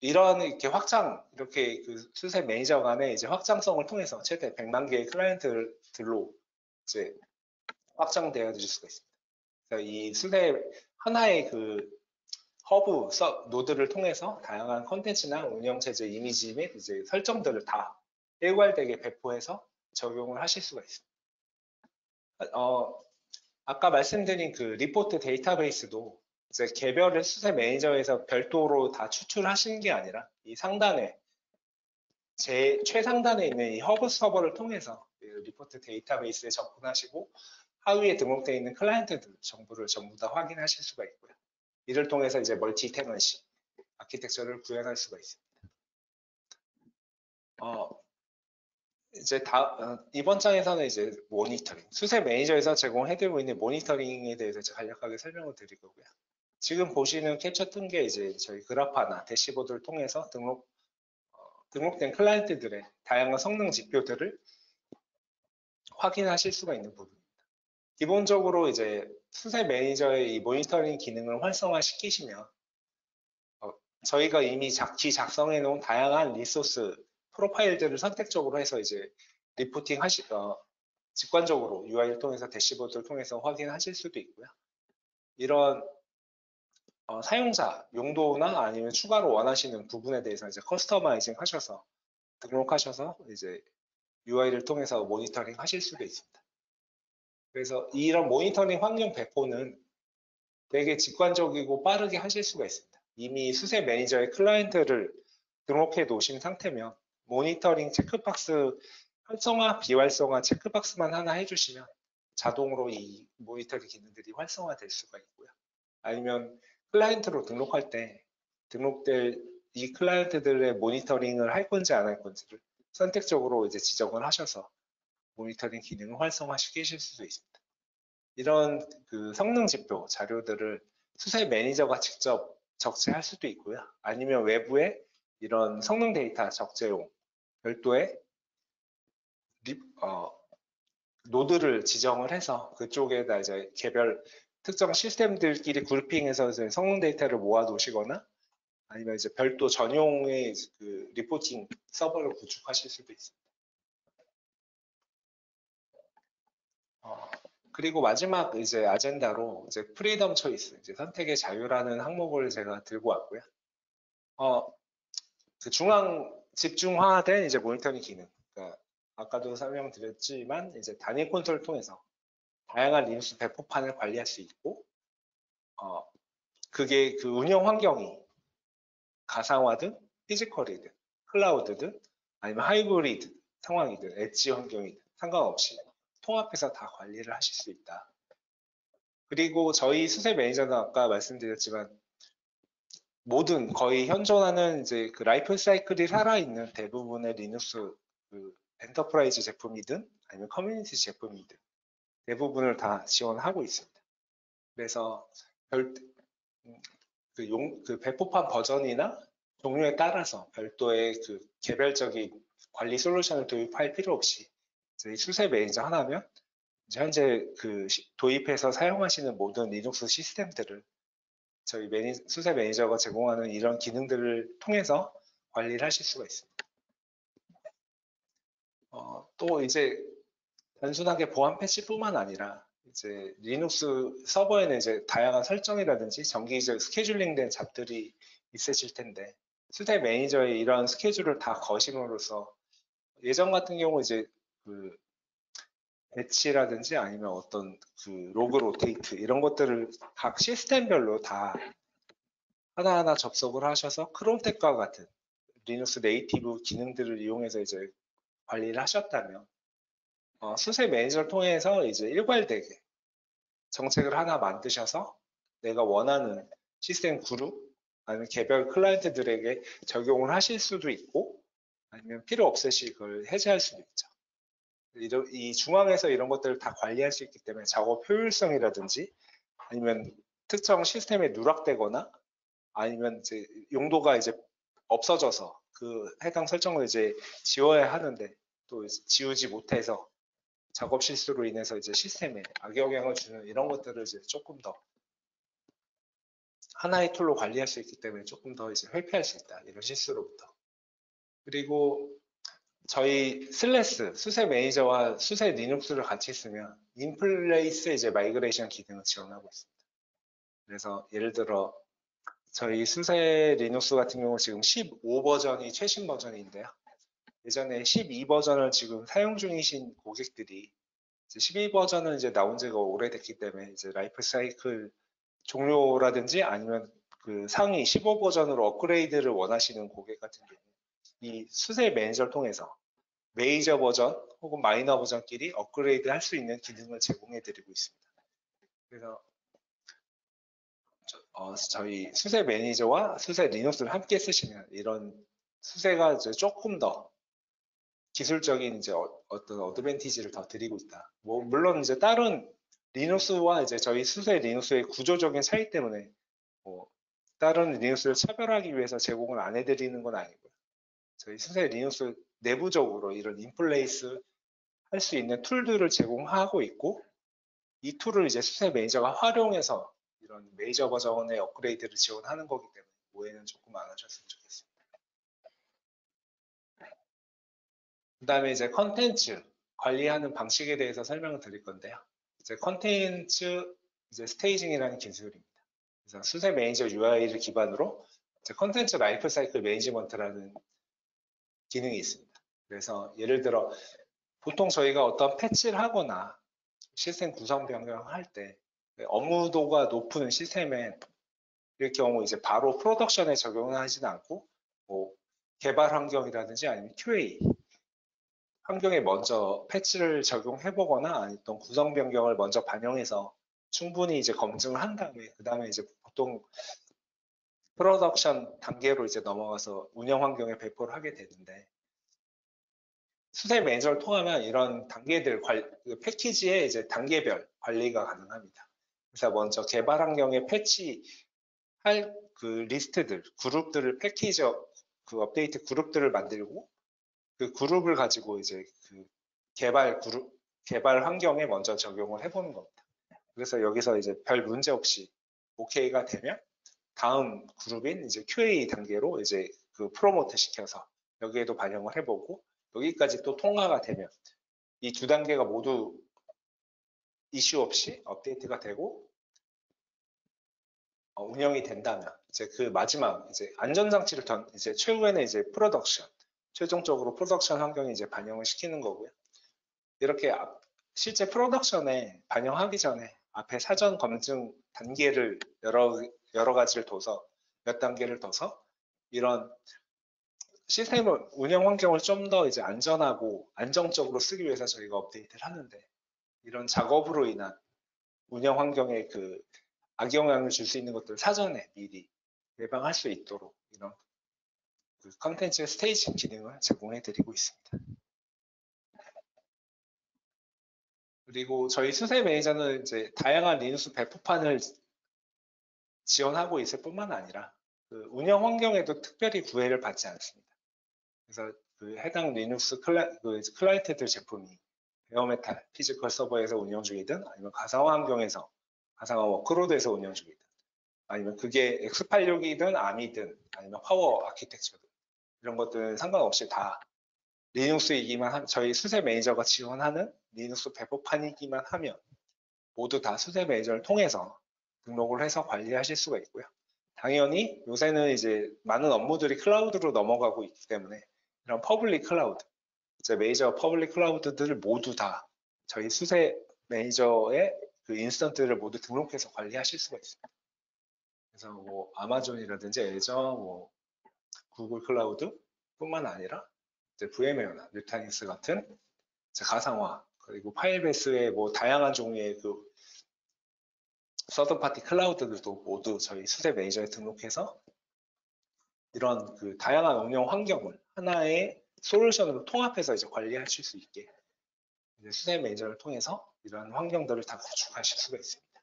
이렇게 수세 매니저 간의 이제 확장성을 통해서 최대 100만 개의 클라이언트들로 이제 확장되어 질 수가 있습니다. 그래서 이 하나의 허브 노드를 통해서 다양한 컨텐츠나 운영체제 이미지 및 이제 설정들을 다 일괄되게 배포해서 적용을 하실 수가 있습니다. 아까 말씀드린 리포트 데이터베이스도 이제 개별의 수세 매니저에서 별도로 다 추출하시는 게 아니라 이 상단에 최상단에 있는 이 허브 서버를 통해서 리포트 데이터베이스에 접근하시고 하위에 등록되어 있는 클라이언트들 정보를 전부 다 확인하실 수가 있고요. 이를 통해서 이제 멀티 테넌시 아키텍처를 구현할 수가 있습니다. 이번 장에서는 이제 모니터링, 수세 매니저에서 제공해드리고 있는 모니터링에 대해서 간략하게 설명을 드릴 거고요. 지금 보시는 캡처 뜬 게 이제 저희 그래프나 대시보드를 통해서 등록된 클라이언트들의 다양한 성능 지표들을 확인하실 수가 있는 부분입니다. 기본적으로 이제 수세 매니저의 이 모니터링 기능을 활성화시키시면 저희가 이미 작성해 놓은 다양한 리소스 프로파일들을 선택적으로 해서 이제 직관적으로 UI를 통해서 대시보드를 통해서 확인하실 수도 있고요. 이런 사용자 용도나 아니면 추가로 원하시는 부분에 대해서 이제 커스터마이징 하셔서 등록하셔서 이제 UI를 통해서 모니터링 하실 수도 있습니다. 그래서 이런 모니터링 환경 배포는 되게 직관적이고 빠르게 하실 수가 있습니다. 이미 수세 매니저의 클라이언트를 등록해 놓으신 상태면 모니터링 체크박스 활성화, 비활성화 체크박스만 하나 해주시면 자동으로 이 모니터링 기능들이 활성화될 수가 있고요. 아니면 클라이언트로 등록할 때 등록될 이 클라이언트들의 모니터링을 할 건지 안 할 건지를 선택적으로 이제 지정을 하셔서 모니터링 기능을 활성화시키실 수도 있습니다. 이런 성능 지표 자료들을 수세 매니저가 직접 적재할 수도 있고요. 아니면 외부에 이런 성능 데이터 적재용 별도의 노드를 지정을 해서 그쪽에다 이제 개별 특정 시스템들끼리 그룹핑해서 이제 성능 데이터를 모아 놓으시거나 아니면 이제 별도 전용의 리포팅 서버를 구축하실 수도 있습니다. 그리고 마지막 이제 아젠다로 이제 프리덤 초이스, 이제 선택의 자유라는 항목을 제가 들고 왔고요. 중앙 집중화된 이제 모니터링 기능. 그러니까 아까도 설명드렸지만 이제 단일 콘솔을 통해서 다양한 리눅스 배포판을 관리할 수 있고, 그게 운영 환경이 가상화든 피지컬이든 클라우드든 아니면 하이브리드 상황이든 엣지 환경이든 상관없이 통합해서 다 관리를 하실 수 있다. 그리고 저희 수세 매니저는 아까 말씀드렸지만 거의 현존하는 이제 라이프 사이클이 살아있는 대부분의 리눅스 엔터프라이즈 제품이든 아니면 커뮤니티 제품이든 대부분을 다 지원하고 있습니다. 그래서 배포판 버전이나 종류에 따라서 별도의 개별적인 관리 솔루션을 도입할 필요 없이 저희 수세 매니저 하나면 현재 도입해서 사용하시는 모든 리눅스 시스템들을 저희 수세 매니저가 제공하는 이런 기능들을 통해서 관리를 하실 수가 있습니다. 또 이제 단순하게 보안 패치뿐만 아니라 이제 리눅스 서버에는 이제 다양한 설정이라든지 정기적 스케줄링된 잡들이 있으실 텐데 수세 매니저의 이런 스케줄을 다 거심으로써 예전 같은 경우 이제 그 배치라든지 아니면 어떤 그 로그 로테이트 이런 것들을 각 시스템별로 다 하나하나 접속을 하셔서 크롬텍과 같은 리눅스 네이티브 기능들을 이용해서 이제 관리를 하셨다면 수세 매니저를 통해서 이제 일괄되게 정책을 하나 만드셔서 내가 원하는 시스템 그룹 아니면 개별 클라이언트들에게 적용을 하실 수도 있고 아니면 필요 없으시 그걸 해제할 수도 있죠. 이 중앙에서 이런 것들을 다 관리할 수 있기 때문에 작업 효율성이라든지 아니면 특정 시스템에 누락되거나 아니면 이제 용도가 이제 없어져서 그 해당 설정을 이제 지워야 하는데 또 지우지 못해서 작업 실수로 인해서 이제 시스템에 악영향을 주는 이런 것들을 이제 조금 더 하나의 툴로 관리할 수 있기 때문에 조금 더 이제 회피할 수 있다. 이런 실수로부터. 그리고 저희 슬래스 수세 매니저와 수세 리눅스를 같이 쓰면 인플레이스 이제 마이그레이션 기능을 지원하고 있습니다. 그래서 예를 들어 저희 수세 리눅스 같은 경우 지금 15 버전이 최신 버전인데요. 예전에 12 버전을 지금 사용 중이신 고객들이 12 버전은 이제 나온 지가 오래됐기 때문에 이제 라이프 사이클 종료라든지 아니면 그 상위 15 버전으로 업그레이드를 원하시는 고객 같은 경우 이 수세 매니저를 통해서 메이저 버전 혹은 마이너 버전끼리 업그레이드 할 수 있는 기능을 제공해 드리고 있습니다. 그래서 저희 수세 매니저와 수세 리눅스를 함께 쓰시면 이런 수세가 이제 조금 더 기술적인 이제 어떤 어드밴티지를 더 드리고 있다. 뭐 물론 이제 다른 리눅스와 이제 저희 수세 리눅스의 구조적인 차이 때문에 뭐 다른 리눅스를 차별하기 위해서 제공을 안 해드리는 건 아니고요. 저희 수세 리눅스 내부적으로 이런 인플레이스 할 수 있는 툴들을 제공하고 있고 이 툴을 이제 수세 매니저가 활용해서 이런 메이저 버전의 업그레이드를 지원하는 거기 때문에 오해는 조금 안 하셨으면 좋겠습니다. 그 다음에 이제 컨텐츠 관리하는 방식에 대해서 설명을 드릴 건데요. 이제 컨텐츠 이제 스테이징이라는 기술입니다. 그래서 수세 매니저 UI를 기반으로 이제 컨텐츠 라이프 사이클 매니지먼트라는 기능이 있습니다. 그래서 예를 들어 보통 저희가 어떤 패치를 하거나 시스템 구성 변경을 할 때 업무도가 높은 시스템에 일 경우 이제 바로 프로덕션에 적용을 하지는 않고 뭐 개발 환경이라든지 아니면 QA 환경에 먼저 패치를 적용해 보거나 아니면 구성 변경을 먼저 반영해서 충분히 이제 검증을 한 다음에 그 다음에 이제 보통 프로덕션 단계로 이제 넘어가서 운영 환경에 배포를 하게 되는데 수세 매니저를 통하면 이런 단계들 패키지의 이제 단계별 관리가 가능합니다. 그래서 먼저 개발 환경에 패치할 그 리스트들, 그룹들을 그 업데이트 그룹들을 만들고 그 그룹을 가지고 이제 그 개발 환경에 먼저 적용을 해보는 겁니다. 그래서 여기서 이제 별 문제 없이 OK가 되면 다음 그룹인 이제 QA 단계로 이제 그 프로모트 시켜서 여기에도 반영을 해보고 여기까지 또 통과가 되면 이 두 단계가 모두 이슈 없이 업데이트가 되고 운영이 된다면 이제 그 마지막 이제 안전장치를 이제 최후에는 이제 최종적으로 프로덕션 환경에 이제 반영을 시키는 거고요. 이렇게 실제 프로덕션에 반영하기 전에 앞에 사전 검증 단계를 여러 가지를 둬서 몇 단계를 둬서 이런 시스템을 운영 환경을 좀 더 이제 안전하고 안정적으로 쓰기 위해서 저희가 업데이트를 하는데 이런 작업으로 인한 운영 환경에 그 악영향을 줄 수 있는 것들을 사전에 미리 예방할 수 있도록 이런 그 컨텐츠 스테이징 기능을 제공해 드리고 있습니다. 그리고 저희 수세 매니저는 이제 다양한 리눅스 배포판을 지원하고 있을 뿐만 아니라 그 운영 환경에도 특별히 구애를 받지 않습니다. 그래서 그 해당 리눅스 클라이언트들 제품이 베어메탈 피지컬 서버에서 운영 중이든 아니면 가상화 환경에서 가상화 워크로드에서 운영 중이든 아니면 그게 x86이든 ARM이든 아니면 파워 아키텍처든 이런 것들은 상관없이 다 리눅스이기만 하면 저희 수세 매니저가 지원하는 리눅스 배포판이기만 하면 모두 다 수세 매니저를 통해서 등록을 해서 관리하실 수가 있고요. 당연히 요새는 이제 많은 업무들이 클라우드로 넘어가고 있기 때문에 이런 퍼블릭 클라우드, 이제 메이저 퍼블릭 클라우드들을 모두 다 저희 수세 매니저의 그 인스턴트를 모두 등록해서 관리하실 수가 있습니다. 그래서 뭐 아마존이라든지 애저, 뭐 구글 클라우드 뿐만 아니라 이제 VM웨어나 뉴타닉스 같은 가상화 그리고 파일베이스의 뭐 다양한 종류의 그 서드 파티 클라우드들도 모두 저희 수세 매니저에 등록해서 이런 그 다양한 운영 환경을 하나의 솔루션으로 통합해서 이제 관리하실 수 있게 이제 수세 매니저를 통해서 이런 환경들을 다 구축하실 수가 있습니다.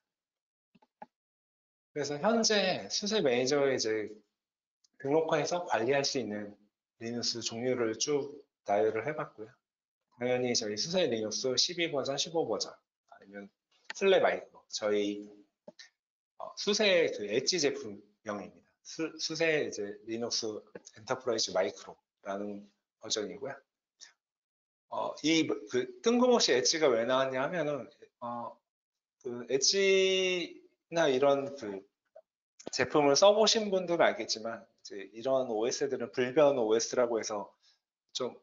그래서 현재 수세 매니저에 이제 등록화해서 관리할 수 있는 리눅스 종류를 쭉 나열을 해봤고요. 당연히 저희 수세 리눅스 12버전, 15버전 아니면 슬랩 마이크로 저희 수세 그 엣지 제품명입니다. 수세 이제 리눅스 엔터프라이즈 마이크로라는 버전이고요. 이 그 뜬금없이 엣지가 왜 나왔냐 하면은 그 엣지나 이런 그 제품을 써보신 분들은 알겠지만 이제 이런 OS들은 불변 OS라고 해서 좀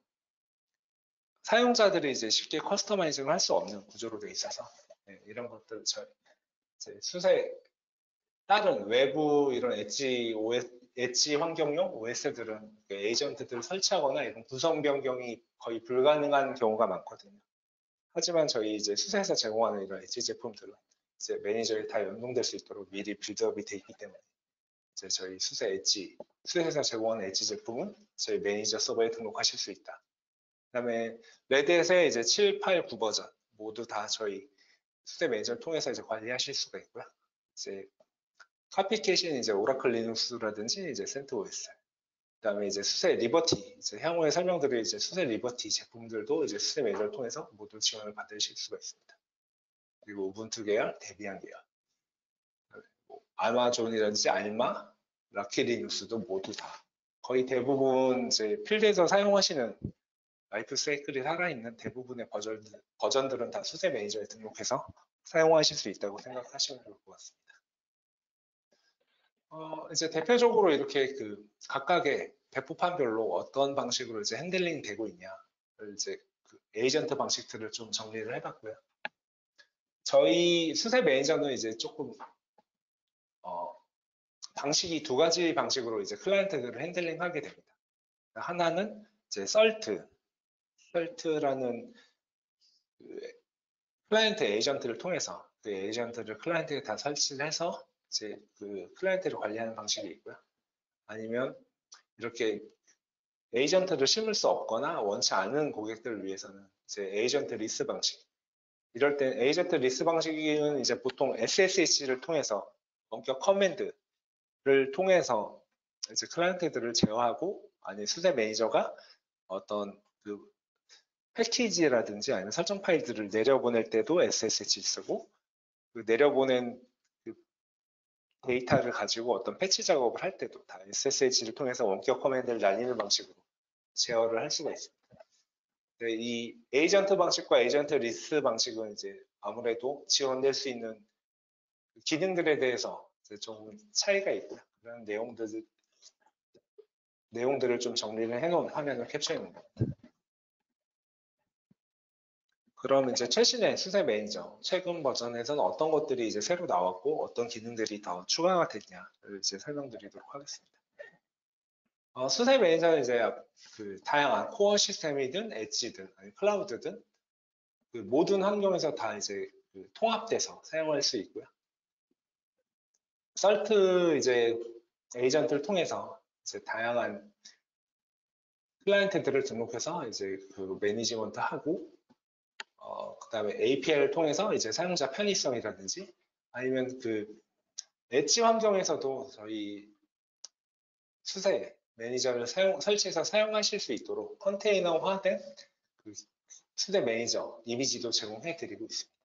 사용자들이 이제 쉽게 커스터마이징을 할 수 없는 구조로 되어 있어서 네, 이런 것들 저희 이제 수세 다른 외부 이런 엣지 환경용 OS들은 에이전트들을 설치하거나 이런 구성 변경이 거의 불가능한 경우가 많거든요. 하지만 저희 이제 수세에서 제공하는 이런 엣지 제품들은 이제 매니저에 다 연동될 수 있도록 미리 빌드업이 되어 있기 때문에 이제 저희 수세에서 제공하는 엣지 제품은 저희 매니저 서버에 등록하실 수 있다. 그다음에 레드햇의 이제 7, 8, 9 버전 모두 다 저희 수세 매니저를 통해서 이제 관리하실 수가 있고요. 이제 카피캣인 이제 오라클 리눅스라든지 이제 센트오스. 그다음에 이제 수세 리버티, 이제 향후에 설명드릴 이제 수세 리버티 제품들도 이제 수세 매니저를 통해서 모두 지원을 받으실 수가 있습니다. 그리고 우분투 계열, 데비안 계열, 뭐 아마존이라든지 알마, 라키 리눅스도 모두 다 거의 대부분 이제 필드에서 사용하시는 라이프 사이클이 살아있는 대부분의 버전들은 다 수세 매니저에 등록해서 사용하실 수 있다고 생각하시면 좋을 것 같습니다. 이제 대표적으로 이렇게 그 각각의 배포판별로 어떤 방식으로 이제 핸들링 되고 있냐를 이제 그 에이전트 방식들을 좀 정리를 해봤고요. 저희 수세 매니저는 이제 조금 방식이 두 가지 방식으로 이제 클라이언트들을 핸들링하게 됩니다. 하나는 이제 썰트라는 그 클라이언트 에이전트를 통해서 그 에이전트를 클라이언트에 다 설치를 해서 이제 그 클라이언트를 관리하는 방식이 있고요. 아니면 이렇게 에이전트를 심을 수 없거나 원치 않은 고객들을 위해서는 이제 에이전트 리스 방식. 이럴 때 에이전트 리스 방식은 이제 보통 SSH를 통해서 원격 커맨드를 통해서 이제 클라이언트들을 제어하고 아니 수세 매니저가 어떤 그 패키지라든지 아니면 설정 파일들을 내려보낼 때도 SSH 쓰고 그 내려보낸 그 데이터를 가지고 어떤 패치 작업을 할 때도 다 SSH를 통해서 원격 커맨드를 날리는 방식으로 제어를 할 수가 있습니다. 이 에이전트 방식과 에이전트 리스 방식은 이제 아무래도 지원될 수 있는 기능들에 대해서 좀 차이가 있고요. 그런 내용들을 좀 정리를 해놓은 화면을 캡처해 놓은 겁니다. 그럼 이제 최신의 수세 매니저, 최근 버전에서는 어떤 것들이 이제 새로 나왔고 어떤 기능들이 더 추가가 됐냐를 이제 설명드리도록 하겠습니다. 수세 매니저는 이제 그 다양한 코어 시스템이든 엣지든 아니 클라우드든 그 모든 환경에서 다 이제 그 통합돼서 사용할 수 있고요. 썰트 이제 에이전트를 통해서 이제 다양한 클라이언트들을 등록해서 이제 그 매니지먼트 하고 그다음에 API를 통해서 이제 사용자 편의성이라든지 아니면 그 엣지 환경에서도 저희 수세 매니저를 설치해서 사용하실 수 있도록 컨테이너화된 그 수세 매니저 이미지도 제공해 드리고 있습니다.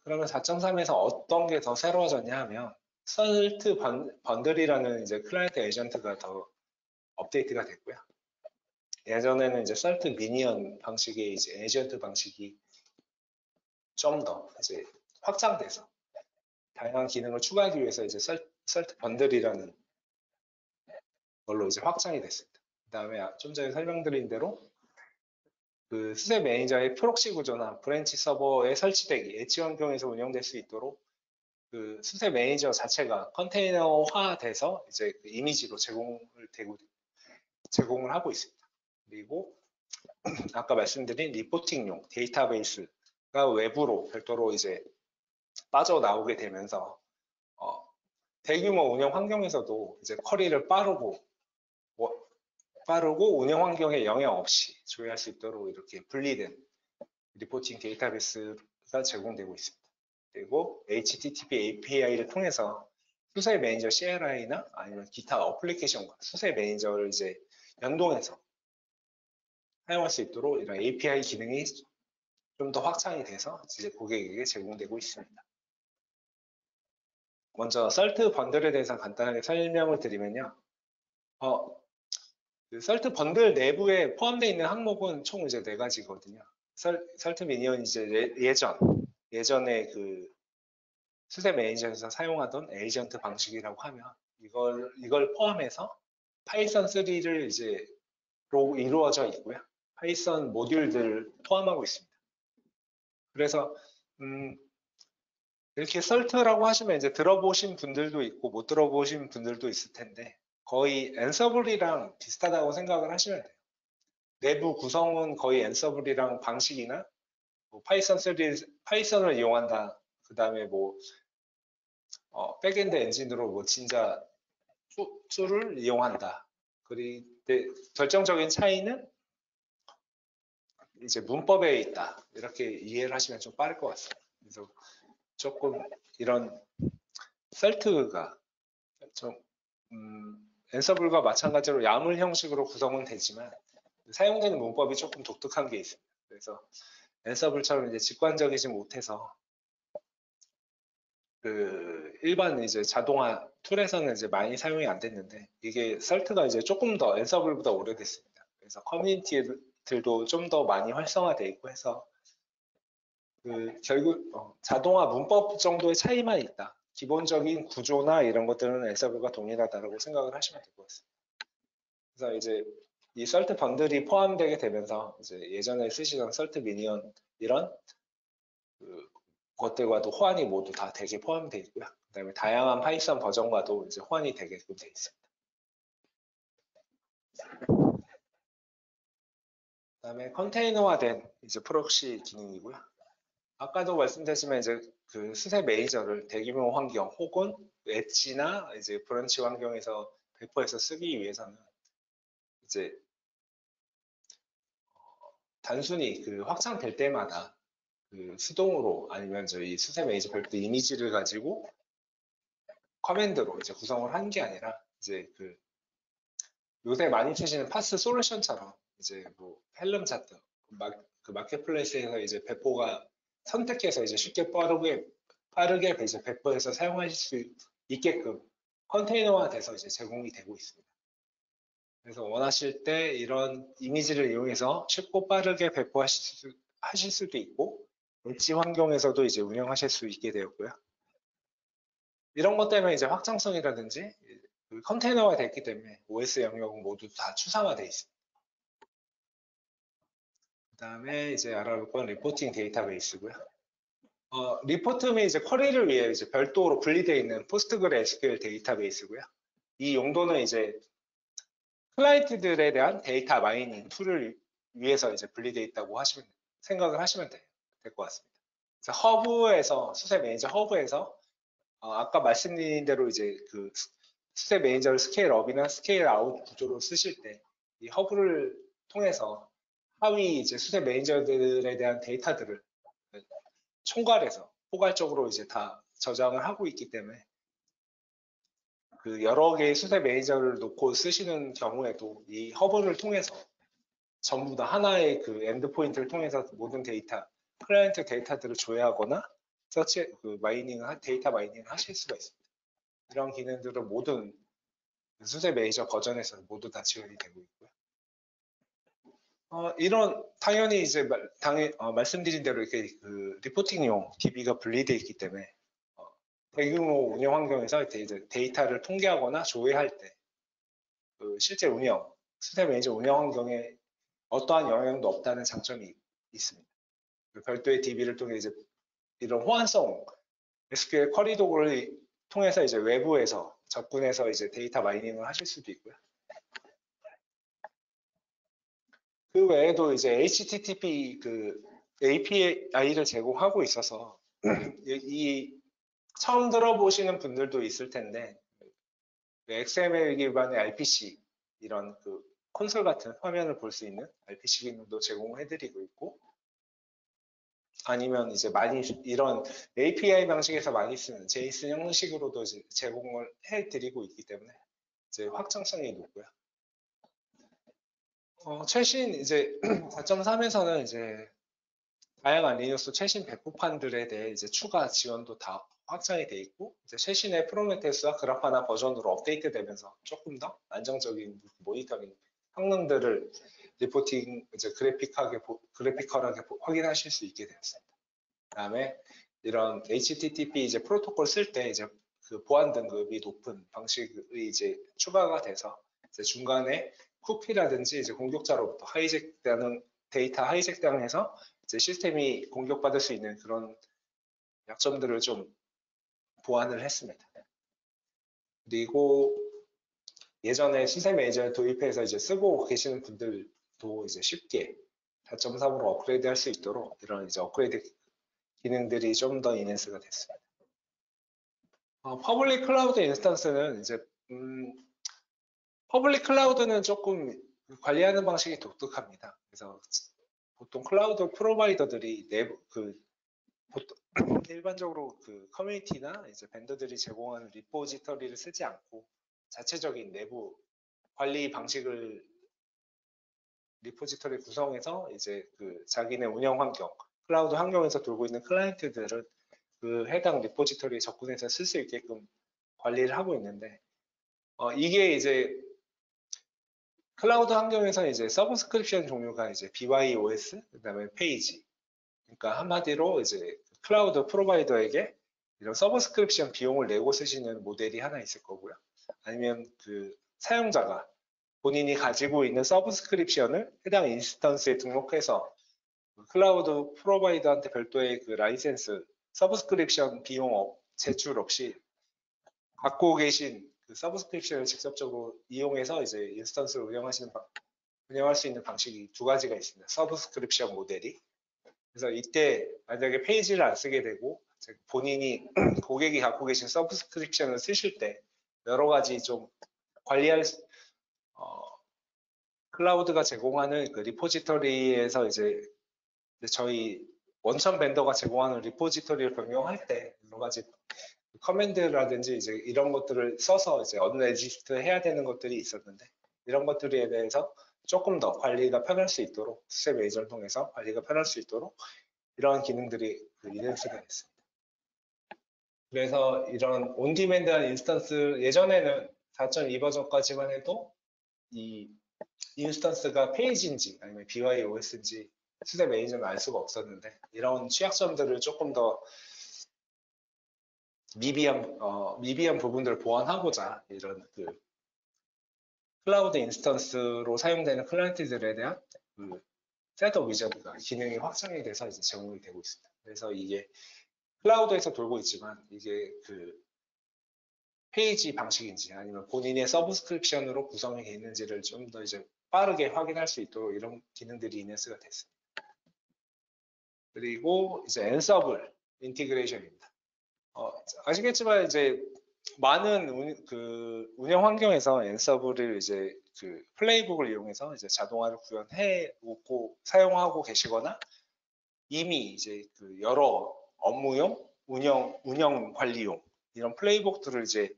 그러면 4.3에서 어떤 게 더 새로워졌냐 하면 설트 번들이라는 이제 클라이언트 에이전트가 더 업데이트가 됐고요. 예전에는 이제 설트 미니언 방식의 이제 에이전트 방식이 좀 더 이제 확장돼서 다양한 기능을 추가하기 위해서 이제 설트 번들이라는 걸로 이제 확장이 됐습니다. 그다음에 좀 전에 설명드린 대로 그 수세 매니저의 프록시 구조나 브랜치 서버에 설치되기, 엣지 환경에서 운영될 수 있도록 그 수세 매니저 자체가 컨테이너화돼서 이제 그 이미지로 제공을 하고 있습니다. 그리고 아까 말씀드린 리포팅용 데이터베이스가 외부로 별도로 이제 빠져나오게 되면서 대규모 운영 환경에서도 이제 쿼리를 빠르고 운영 환경에 영향 없이 조회할 수 있도록 이렇게 분리된 리포팅 데이터베이스가 제공되고 있습니다. 그리고 HTTP API를 통해서 수세 매니저 CLI나 아니면 기타 어플리케이션과 수세 매니저를 이제 연동해서 사용할 수 있도록 이런 API 기능이 좀 더 확장이 돼서 이제 고객에게 제공되고 있습니다. 먼저 설트 번들에 대해서 간단하게 설명을 드리면요. 그 설트 번들 내부에 포함되어 있는 항목은 총 이제 4가지거든요. 설트 미니언 이제 예전에 그 수세 매니저에서 사용하던 에이전트 방식이라고 하면 이걸 포함해서 파이썬 3를 이제 로 이루어져 있고요. 파이썬 모듈들 포함하고 있습니다. 그래서 이렇게 설트라고 하시면 이제 들어보신 분들도 있고 못 들어보신 분들도 있을 텐데 거의 앤서블이랑 비슷하다고 생각을 하시면 돼요. 내부 구성은 거의 앤서블이랑 방식이나 뭐 파이썬을 이용한다. 그 다음에 뭐 백엔드 엔진으로 뭐 진짜 툴을 이용한다. 그리고 결정적인 차이는 이제 문법에 있다. 이렇게 이해를 하시면 좀 빠를 것 같습니다. 그래서 조금 이런 설트가 좀 앤서블과 마찬가지로 야물 형식으로 구성은 되지만 사용되는 문법이 조금 독특한 게 있습니다. 그래서 앤서블처럼 이제 직관적이지 못해서 그 일반 이제 자동화 툴에서는 이제 많이 사용이 안 됐는데 이게 설트가 이제 조금 더 앤서블보다 오래됐습니다. 그래서 커뮤니티들도 좀 더 많이 활성화돼 있고 해서 그 결국 자동화 문법 정도의 차이만 있다. 기본적인 구조나 이런 것들은 앤서블과 동일하다고 생각을 하시면 될 것 같습니다. 그래서 이제 이 설트 번들이 포함되게 되면서 이제 예전에 쓰시던 설트 미니언 이런 그 것들과도 호환이 모두 다 되게 포함되어 있고요. 그다음에 다양한 파이썬 버전과도 이제 호환이 되게끔 되어 있습니다. 그다음에 컨테이너화된 이제 프록시 기능이고요. 아까도 말씀드렸지만 이제 그 수세 매니저를 대규모 환경 혹은 엣지나 이제 브런치 환경에서 배포해서 쓰기 위해서는 이제 단순히 그 확장될 때마다 그 수동으로 아니면 저희 수세 매니저 별도 이미지를 가지고 커맨드로 이제 구성을 한 게 아니라 이제 그 요새 많이 쓰시는 파스 솔루션처럼 이제 뭐 헬름 차트 그 마켓플레이스에서 이제 배포가 선택해서 이제 쉽게 빠르게 이제 배포해서 사용하실 수 있게끔 컨테이너화돼서 이제 제공이 되고 있습니다. 그래서 원하실 때 이런 이미지를 이용해서 쉽고 빠르게 배포하실 수도 있고 엣지 환경에서도 이제 운영하실 수 있게 되었고요. 이런 것 때문에 이제 확장성이라든지 그 컨테이너화 됐기 때문에 OS 영역은 모두 다 추상화되어 있습니다. 그 다음에 이제 알아볼 건 리포팅 데이터베이스고요. 리포트 및 이제 쿼리를 위해 이제 별도로 분리되어 있는 포스트그레 SQL 데이터베이스고요. 이 용도는 이제 클라이언트들에 대한 데이터 마이닝 툴을 위해서 이제 분리되어 있다고 생각을 하시면 될 것 같습니다. 수세 매니저 허브에서 아까 말씀드린 대로 이제 그 수세 매니저를 스케일업이나 스케일아웃 구조로 쓰실 때 이 허브를 통해서 하위 이제 수세 매니저들에 대한 데이터들을 총괄해서 포괄적으로 이제 다 저장을 하고 있기 때문에 그 여러 개의 수세 매니저를 놓고 쓰시는 경우에도 이 허브를 통해서 전부 다 하나의 그 엔드 포인트를 통해서 모든 클라이언트 데이터들을 조회하거나 데이터 마이닝을 하실 수가 있습니다. 이런 기능들은 모든 수세 매니저 버전에서 모두 다 지원이 되고 있고요. 이런 당연히 이제 말씀드린 대로 이렇게 그 리포팅용 DB가 분리되어 있기 때문에 대규모 운영 환경에서 이제 데이터를 통계하거나 조회할 때 그 실제 수세 매니저 운영 환경에 어떠한 영향도 없다는 장점이 있습니다. 별도의 DB를 통해 이제 이런 호환성 SQL 쿼리 도구를 통해서 이제 외부에서 접근해서 이제 데이터 마이닝을 하실 수도 있고요. 그 외에도 이제 HTTP 그 API를 제공하고 있어서 이 처음 들어보시는 분들도 있을 텐데 XML 기반의 RPC 이런 그 콘솔 같은 화면을 볼 수 있는 RPC 기능도 제공해드리고 있고 아니면 이제 많이 이런 API 방식에서 많이 쓰는 JSON 형식으로도 이제 제공을 해드리고 있기 때문에 이제 확장성이 높고요. 최신 이제 4.3에서는 이제 다양한 리눅스 최신 배포판들에 대해 이제 추가 지원도 다 확장이 돼 있고 이제 최신의 프로메테우스와 그라파나 버전으로 업데이트되면서 조금 더 안정적인 모니터링 성능들을 리포팅 이제 그래피컬하게 확인하실 수 있게 되었습니다. 그다음에 이런 HTTP 이제 프로토콜 쓸 때 이제 그 보안 등급이 높은 방식의 이제 추가가 돼서 이제 중간에 쿠키라든지 이제 공격자로부터 하이잭되는 데이터 하이잭당해서 이제 시스템이 공격받을 수 있는 그런 약점들을 좀 보완을 했습니다. 그리고 예전에 수세 매니저를 도입해서 이제 쓰고 계시는 분들도 이제 쉽게 4.3으로 업그레이드 할 수 있도록 이런 이제 업그레이드 기능들이 좀 더 인핸스가 됐습니다. 퍼블릭 클라우드 인스턴스는 이제 퍼블릭 클라우드는 조금 관리하는 방식이 독특합니다. 그래서 보통 클라우드 프로바이더들이 보통 일반적으로 그 커뮤니티나 이제 벤더들이 제공하는 리포지터리를 쓰지 않고 자체적인 내부 관리 방식을 리포지터리 구성해서 이제 그 자기네 운영 환경, 클라우드 환경에서 돌고 있는 클라이언트들은 그 해당 리포지터리에 접근해서 쓸 수 있게끔 관리를 하고 있는데 이게 이제 클라우드 환경에서 이제 서브스크립션 종류가 이제 BYOS, 그다음에 페이지. 그러니까 한마디로 이제 클라우드 프로바이더에게 이런 서브스크립션 비용을 내고 쓰시는 모델이 하나 있을 거고요. 아니면 그 사용자가 본인이 가지고 있는 서브스크립션을 해당 인스턴스에 등록해서 클라우드 프로바이더한테 별도의 그 라이센스 서브스크립션 비용 제출 없이 갖고 계신 그 서브스크립션을 직접적으로 이용해서 이제 인스턴스를 운영할 수 있는 방식이 두 가지가 있습니다. 서브스크립션 모델이. 그래서 이때 만약에 페이지를 안 쓰게 되고 본인이 고객이 갖고 계신 서브스크립션을 쓰실 때 여러 가지 좀 관리할 클라우드가 제공하는 그 리포지터리에서 이제 저희 원천 벤더가 제공하는 리포지터리를 변경할 때 여러 가지 커맨드라든지 이제 이런 것들을 써서 이제 언레지스트 해야 되는 것들이 있었는데 이런 것들에 대해서 조금 더 관리가 편할 수 있도록 수세 매니저를 통해서 관리가 편할 수 있도록 이러한 기능들이 인핸스가 됐습니다. 그래서 이런 온디맨드한 인스턴스 예전에는 4.2 버전까지만 해도 이 인스턴스가 페이지인지 아니면 BYOS인지 수세 매니저는 알 수가 없었는데 이런 취약점들을 조금 더 미비한 부분들을 보완하고자 이런 그 클라우드 인스턴스로 사용되는 클라이언트들에 대한 그 셋업 위저드가 기능이 확장이 돼서 이제 제공이 되고 있습니다. 그래서 이게 클라우드에서 돌고 있지만 이게 그 페이지 방식인지 아니면 본인의 서브스크립션으로 구성이 되어 있는지를 좀 더 이제 빠르게 확인할 수 있도록 이런 기능들이 인핸스가 됐습니다. 그리고 이제 엔서블 인티그레이션입니다. 아시겠지만 이제 많은 운영 환경에서 엔서블을 이제 그 플레이북을 이용해서 이제 자동화를 구현해 놓고 사용하고 계시거나 이미 이제 그 여러 업무용, 운영 관리용 이런 플레이북들을 이제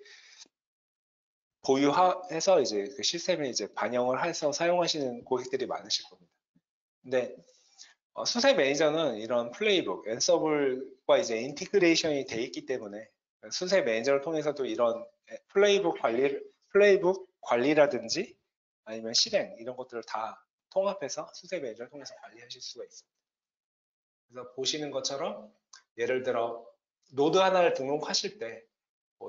보유해서 이제 그 시스템에 이제 반영을 해서 사용하시는 고객들이 많으실 겁니다. 근데 수세 매니저는 이런 플레이북, 엔서블과 이제 인티그레이션이 돼 있기 때문에 수세 매니저를 통해서도 이런 플레이북 관리라든지 아니면 실행 이런 것들을 다 통합해서 수세 매니저를 통해서 관리하실 수가 있습니다. 그래서 보시는 것처럼 예를 들어 노드 하나를 등록하실 때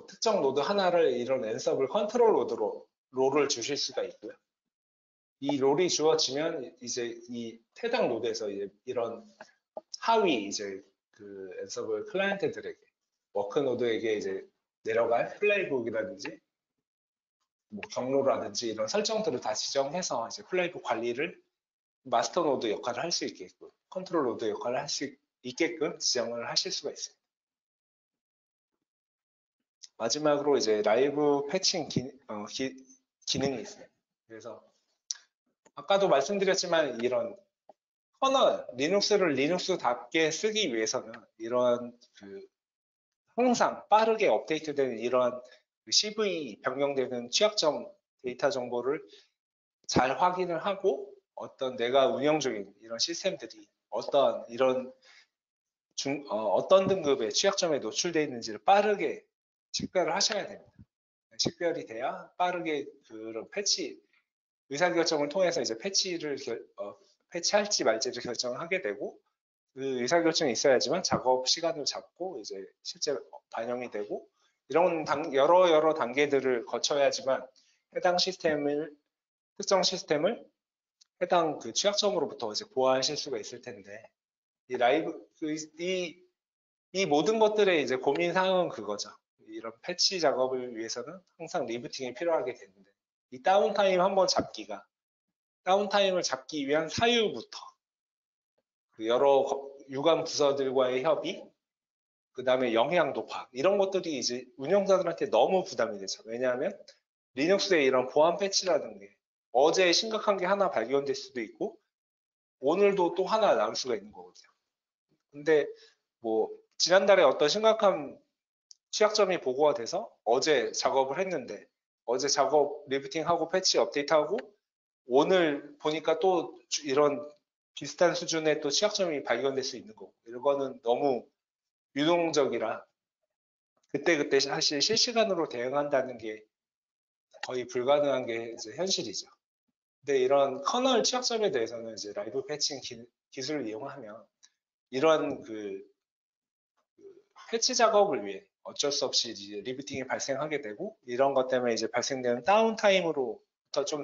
특정 노드 하나를 이런 앤서블 컨트롤 노드로 롤을 주실 수가 있고요. 이 롤이 주어지면 이제 이 해당 노드에서 이제 이런 하위 이제 그 앤서블 클라이언트들에게 워크 노드에게 이제 내려갈 플레이북이라든지 뭐 경로라든지 이런 설정들을 다 지정해서 이제 플레이북 관리를 마스터 노드 역할을 할 수 있게끔 컨트롤 노드 역할을 할 수 있게끔 지정을 하실 수가 있습니다. 마지막으로 이제 라이브 패칭 기능이 있어요. 그래서 아까도 말씀드렸지만 이런 커널, 리눅스를 리눅스답게 쓰기 위해서는 이런 항상 빠르게 업데이트되는 이러한 CV 변경되는 취약점 데이터 정보를 잘 확인을 하고 어떤 내가 운영 중인 이런 시스템들이 어떤 이런 어떤 등급의 취약점에 노출되어 있는지를 빠르게 식별을 하셔야 됩니다. 식별이 돼야 빠르게 그런 패치 의사결정을 통해서 이제 패치할지 말지를 결정하게 되고 그 의사결정이 있어야지만 작업 시간을 잡고 이제 실제 반영이 되고 이런 여러 단계들을 거쳐야지만 해당 특정 시스템을 해당 그 취약점으로부터 이제 보호하실 수가 있을 텐데 이 모든 것들의 이제 고민 사항은 그거죠. 이런 패치 작업을 위해서는 항상 리부팅이 필요하게 되는데 이 다운타임을 잡기 위한 사유부터 여러 유관 부서들과의 협의, 그 다음에 영향도 파악 이런 것들이 이제 운영자들한테 너무 부담이 되죠. 왜냐하면 리눅스의 이런 보안 패치라는 게 어제 심각한 게 하나 발견될 수도 있고 오늘도 또 하나 나올 수가 있는 거거든요. 근데 뭐 지난달에 어떤 심각한 취약점이 보고가 돼서 어제 작업을 했는데 어제 작업 리부팅하고 패치 업데이트하고 오늘 보니까 또 이런 비슷한 수준의 또 취약점이 발견될 수 있는 거고 이거는 너무 유동적이라 그때그때 사실 실시간으로 대응한다는 게 거의 불가능한 게 이제 현실이죠. 근데 이런 커널 취약점에 대해서는 이제 라이브 패칭 기술을 이용하면 이런 패치 작업을 위해 어쩔 수 없이 이제 리부팅이 발생하게 되고 이런 것 때문에 이제 발생되는 다운타임으로부터 좀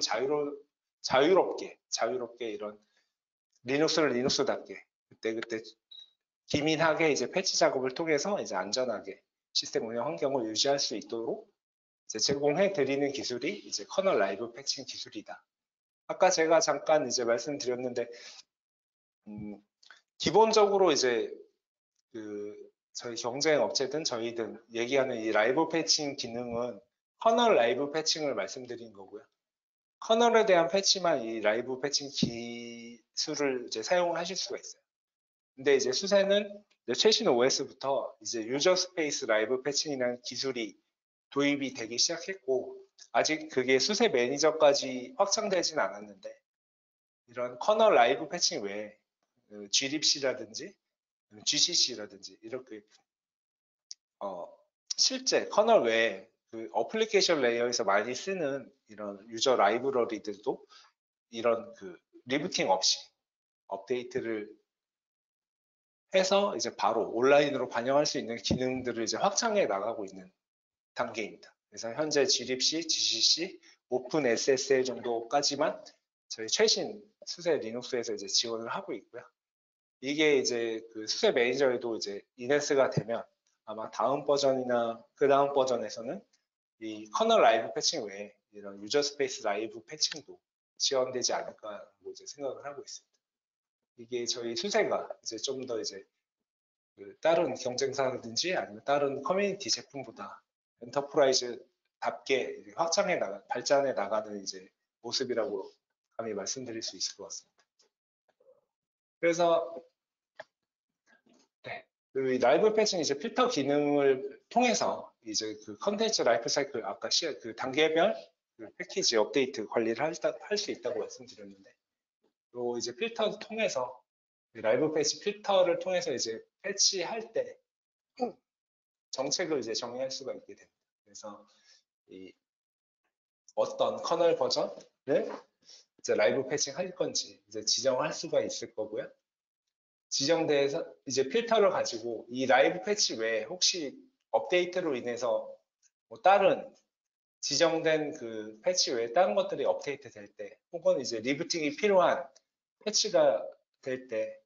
자유롭게 이런 리눅스를 리눅스답게 그때 기민하게 이제 패치 작업을 통해서 이제 안전하게 시스템 운영 환경을 유지할 수 있도록 이제 제공해 드리는 기술이 이제 커널 라이브 패칭 기술이다. 아까 제가 잠깐 이제 말씀드렸는데 기본적으로 이제 저희 경쟁 업체든 저희든 얘기하는 이 라이브 패칭 기능은 커널 라이브 패칭을 말씀드린 거고요. 커널에 대한 패치만 이 라이브 패칭 기술을 이제 사용을 하실 수가 있어요. 근데 이제 수세는 최신 OS부터 이제 유저 스페이스 라이브 패칭이라는 기술이 도입이 되기 시작했고 아직 그게 수세 매니저까지 확장되진 않았는데 이런 커널 라이브 패칭 외에 glibc라든지 GCC라든지 이렇게 실제 커널 외에 그 어플리케이션 레이어에서 많이 쓰는 이런 유저 라이브러리들도 이런 리부팅 없이 업데이트를 해서 이제 바로 온라인으로 반영할 수 있는 기능들을 이제 확장해 나가고 있는 단계입니다. 그래서 현재 glibc, GCC, 오픈SSL 정도까지만 저희 최신 수세 리눅스에서 이제 지원을 하고 있고요. 이게 이제 수세 매니저에도 이제 인핸스가 되면 아마 다음 버전이나 그 다음 버전에서는 이 커널 라이브 패칭 외에 이런 유저 스페이스 라이브 패칭도 지원되지 않을까 이제 생각을 하고 있습니다. 이게 저희 수세가 이제 좀 더 이제 다른 경쟁사든지 아니면 다른 커뮤니티 제품보다 엔터프라이즈답게 발전해 나가는 이제 모습이라고 감히 말씀드릴 수 있을 것 같습니다. 그래서 라이브 패칭 이제 필터 기능을 통해서 이제 컨텐츠 라이프 사이클 아까 단계별 패키지 업데이트 관리를 할 수 있다고 말씀드렸는데 또 이제 필터 통해서 라이브 패치 필터를 통해서 이제 패치할 때 정책을 이제 정의할 수가 있게 됩니다. 그래서 이 어떤 커널 버전을 이제 라이브 패칭 할 건지 이제 지정할 수가 있을 거고요. 지정돼서 이제 필터를 가지고 이 라이브 패치 외에 혹시 업데이트로 인해서 뭐 다른 지정된 그 패치 외에 다른 것들이 업데이트 될 때, 혹은 이제 리부팅이 필요한 패치가 될 때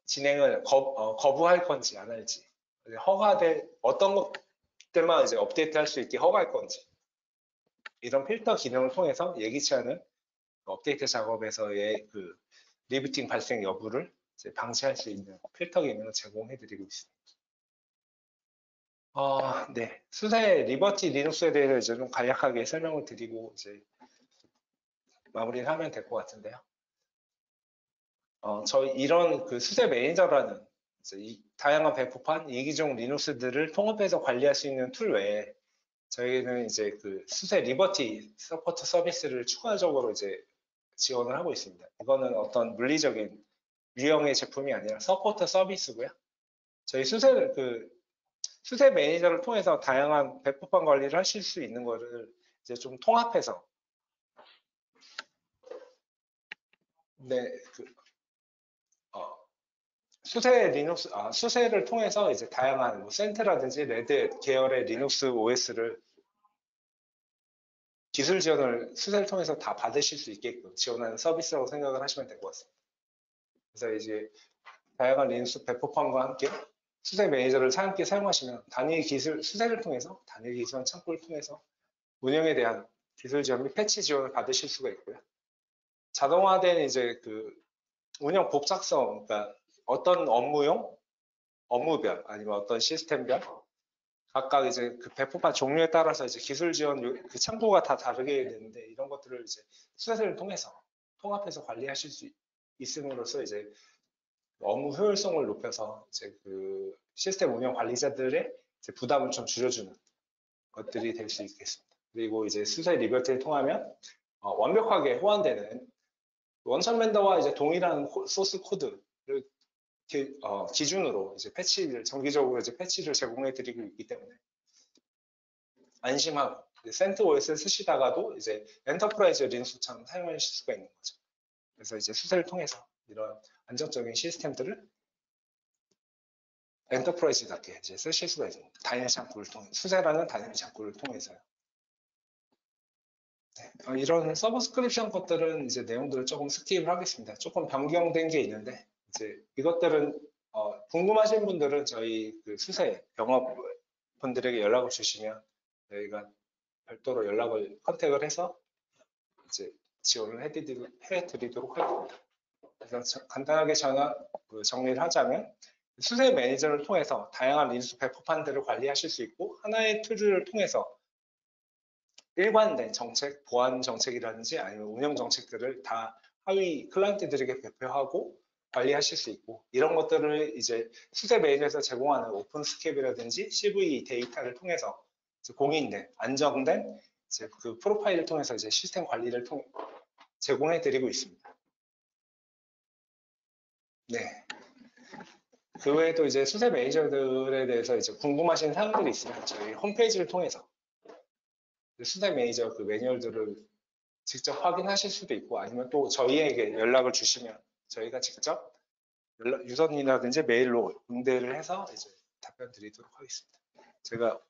진행을 거부할 건지 안 할지, 허가될 어떤 것들만 이제 업데이트 할 수 있게 허가할 건지, 이런 필터 기능을 통해서 예기치 않은 업데이트 작업에서의 그 리부팅 발생 여부를 이제 방지할 수 있는 필터 기능을 제공해드리고 있습니다. 네. 수세 리버티 리눅스에 대해서 이제 좀 간략하게 설명을 드리고 이제 마무리를 하면 될 것 같은데요. 저희 이런 그 수세 매니저라는 이제 다양한 배포판 이기종 리눅스들을 통합해서 관리할 수 있는 툴 외에 저희는 이제 그 수세 리버티 서포트 서비스를 추가적으로 이제 지원을 하고 있습니다. 이거는 어떤 물리적인 유형의 제품이 아니라 서포트 서비스고요. 저희 수세 매니저를 통해서 다양한 배포판 관리를 하실 수 있는 거를 이제 좀 통합해서 수세를 통해서 이제 다양한 뭐 센트라든지 레드 계열의 리눅스 OS를 기술 지원을 수세를 통해서 다 받으실 수 있게끔 지원하는 서비스라고 생각을 하시면 될 것 같습니다. 그래서 이제 다양한 리눅스 배포판과 함께 수세 매니저를 함께 사용하시면 수세를 통해서 단일 기술 창구를 통해서 운영에 대한 기술 지원 및 패치 지원을 받으실 수가 있고요. 자동화된 이제 그 운영 복잡성, 그러니까 어떤 업무별 아니면 어떤 시스템별 각각 이제 그 배포판 종류에 따라서 이제 기술 지원 그 창구가 다 다르게 되는데, 이런 것들을 이제 수세를 통해서 통합해서 관리하실 수 있음으로써 이제 업무 효율성을 높여서 이제 그 시스템 운영 관리자들의 이제 부담을 좀 줄여주는 것들이 될 수 있겠습니다. 그리고 이제 수세 리버티를 통하면 완벽하게 호환되는 원천 벤더와 이제 동일한 소스 코드를 기준으로 이제 정기적으로 이제 패치를 제공해 드리고 있기 때문에 안심하고 CentOS를 쓰시다가도 이제 엔터프라이즈 리눅스처럼 사용하실 수가 있는 거죠. 그래서 이제 수세를 통해서 이런 안정적인 시스템들을 엔터프라이즈답게 이제 쓰실 수가 있습니다. 단일 창구를 통해 수세라는 단일 창구를 통해서요. 네, 이런 서브스크립션 것들은 이제 내용들을 조금 스킵을 하겠습니다. 조금 변경된 게 있는데 이제 이것들은 궁금하신 분들은 저희 그 수세 영업 분들에게 연락을 주시면 저희가 별도로 컨택을 해서 이제 지원을 해드리도록 하겠습니다. 그래서 간단하게 정리를 하자면 수세 매니저를 통해서 다양한 리눅스 배포판들을 관리하실 수 있고, 하나의 툴을 통해서 일관된 정책, 보안 정책이라든지 아니면 운영 정책들을 다 하위 클라이언트들에게 배포하고 관리하실 수 있고, 이런 것들을 이제 수세 매니저에서 제공하는 오픈스캡이라든지 CV 데이터를 통해서 공인된, 안정된 이제 그 프로파일을 통해서 이제 시스템 관리를 제공해 드리고 있습니다. 네. 그 외에도 이제 수세 매니저들에 대해서 이제 궁금하신 사항들이 있으면 저희 홈페이지를 통해서 수세 매니저 그 매뉴얼들을 직접 확인하실 수도 있고, 아니면 또 저희에게 연락을 주시면 저희가 직접 유선이라든지 메일로 응대를 해서 이제 답변 드리도록 하겠습니다. 제가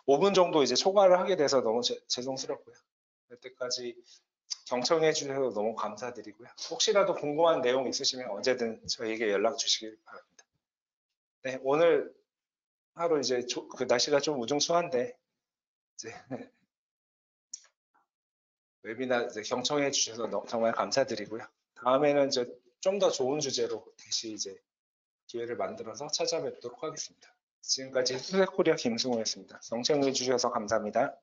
5분 정도 이제 초과를 하게 돼서 너무 죄송스럽고요. 그때까지 경청해 주셔서 너무 감사드리고요. 혹시라도 궁금한 내용 있으시면 언제든 저희에게 연락 주시길 바랍니다. 네, 오늘 하루 이제 그 날씨가 좀 우중충한데 이제 웨비나 이제 경청해 주셔서 정말 감사드리고요. 다음에는 이제 좀 더 좋은 주제로 다시 이제 기회를 만들어서 찾아뵙도록 하겠습니다. 지금까지 수세코리아 김승호였습니다. 경청해 주셔서 감사합니다.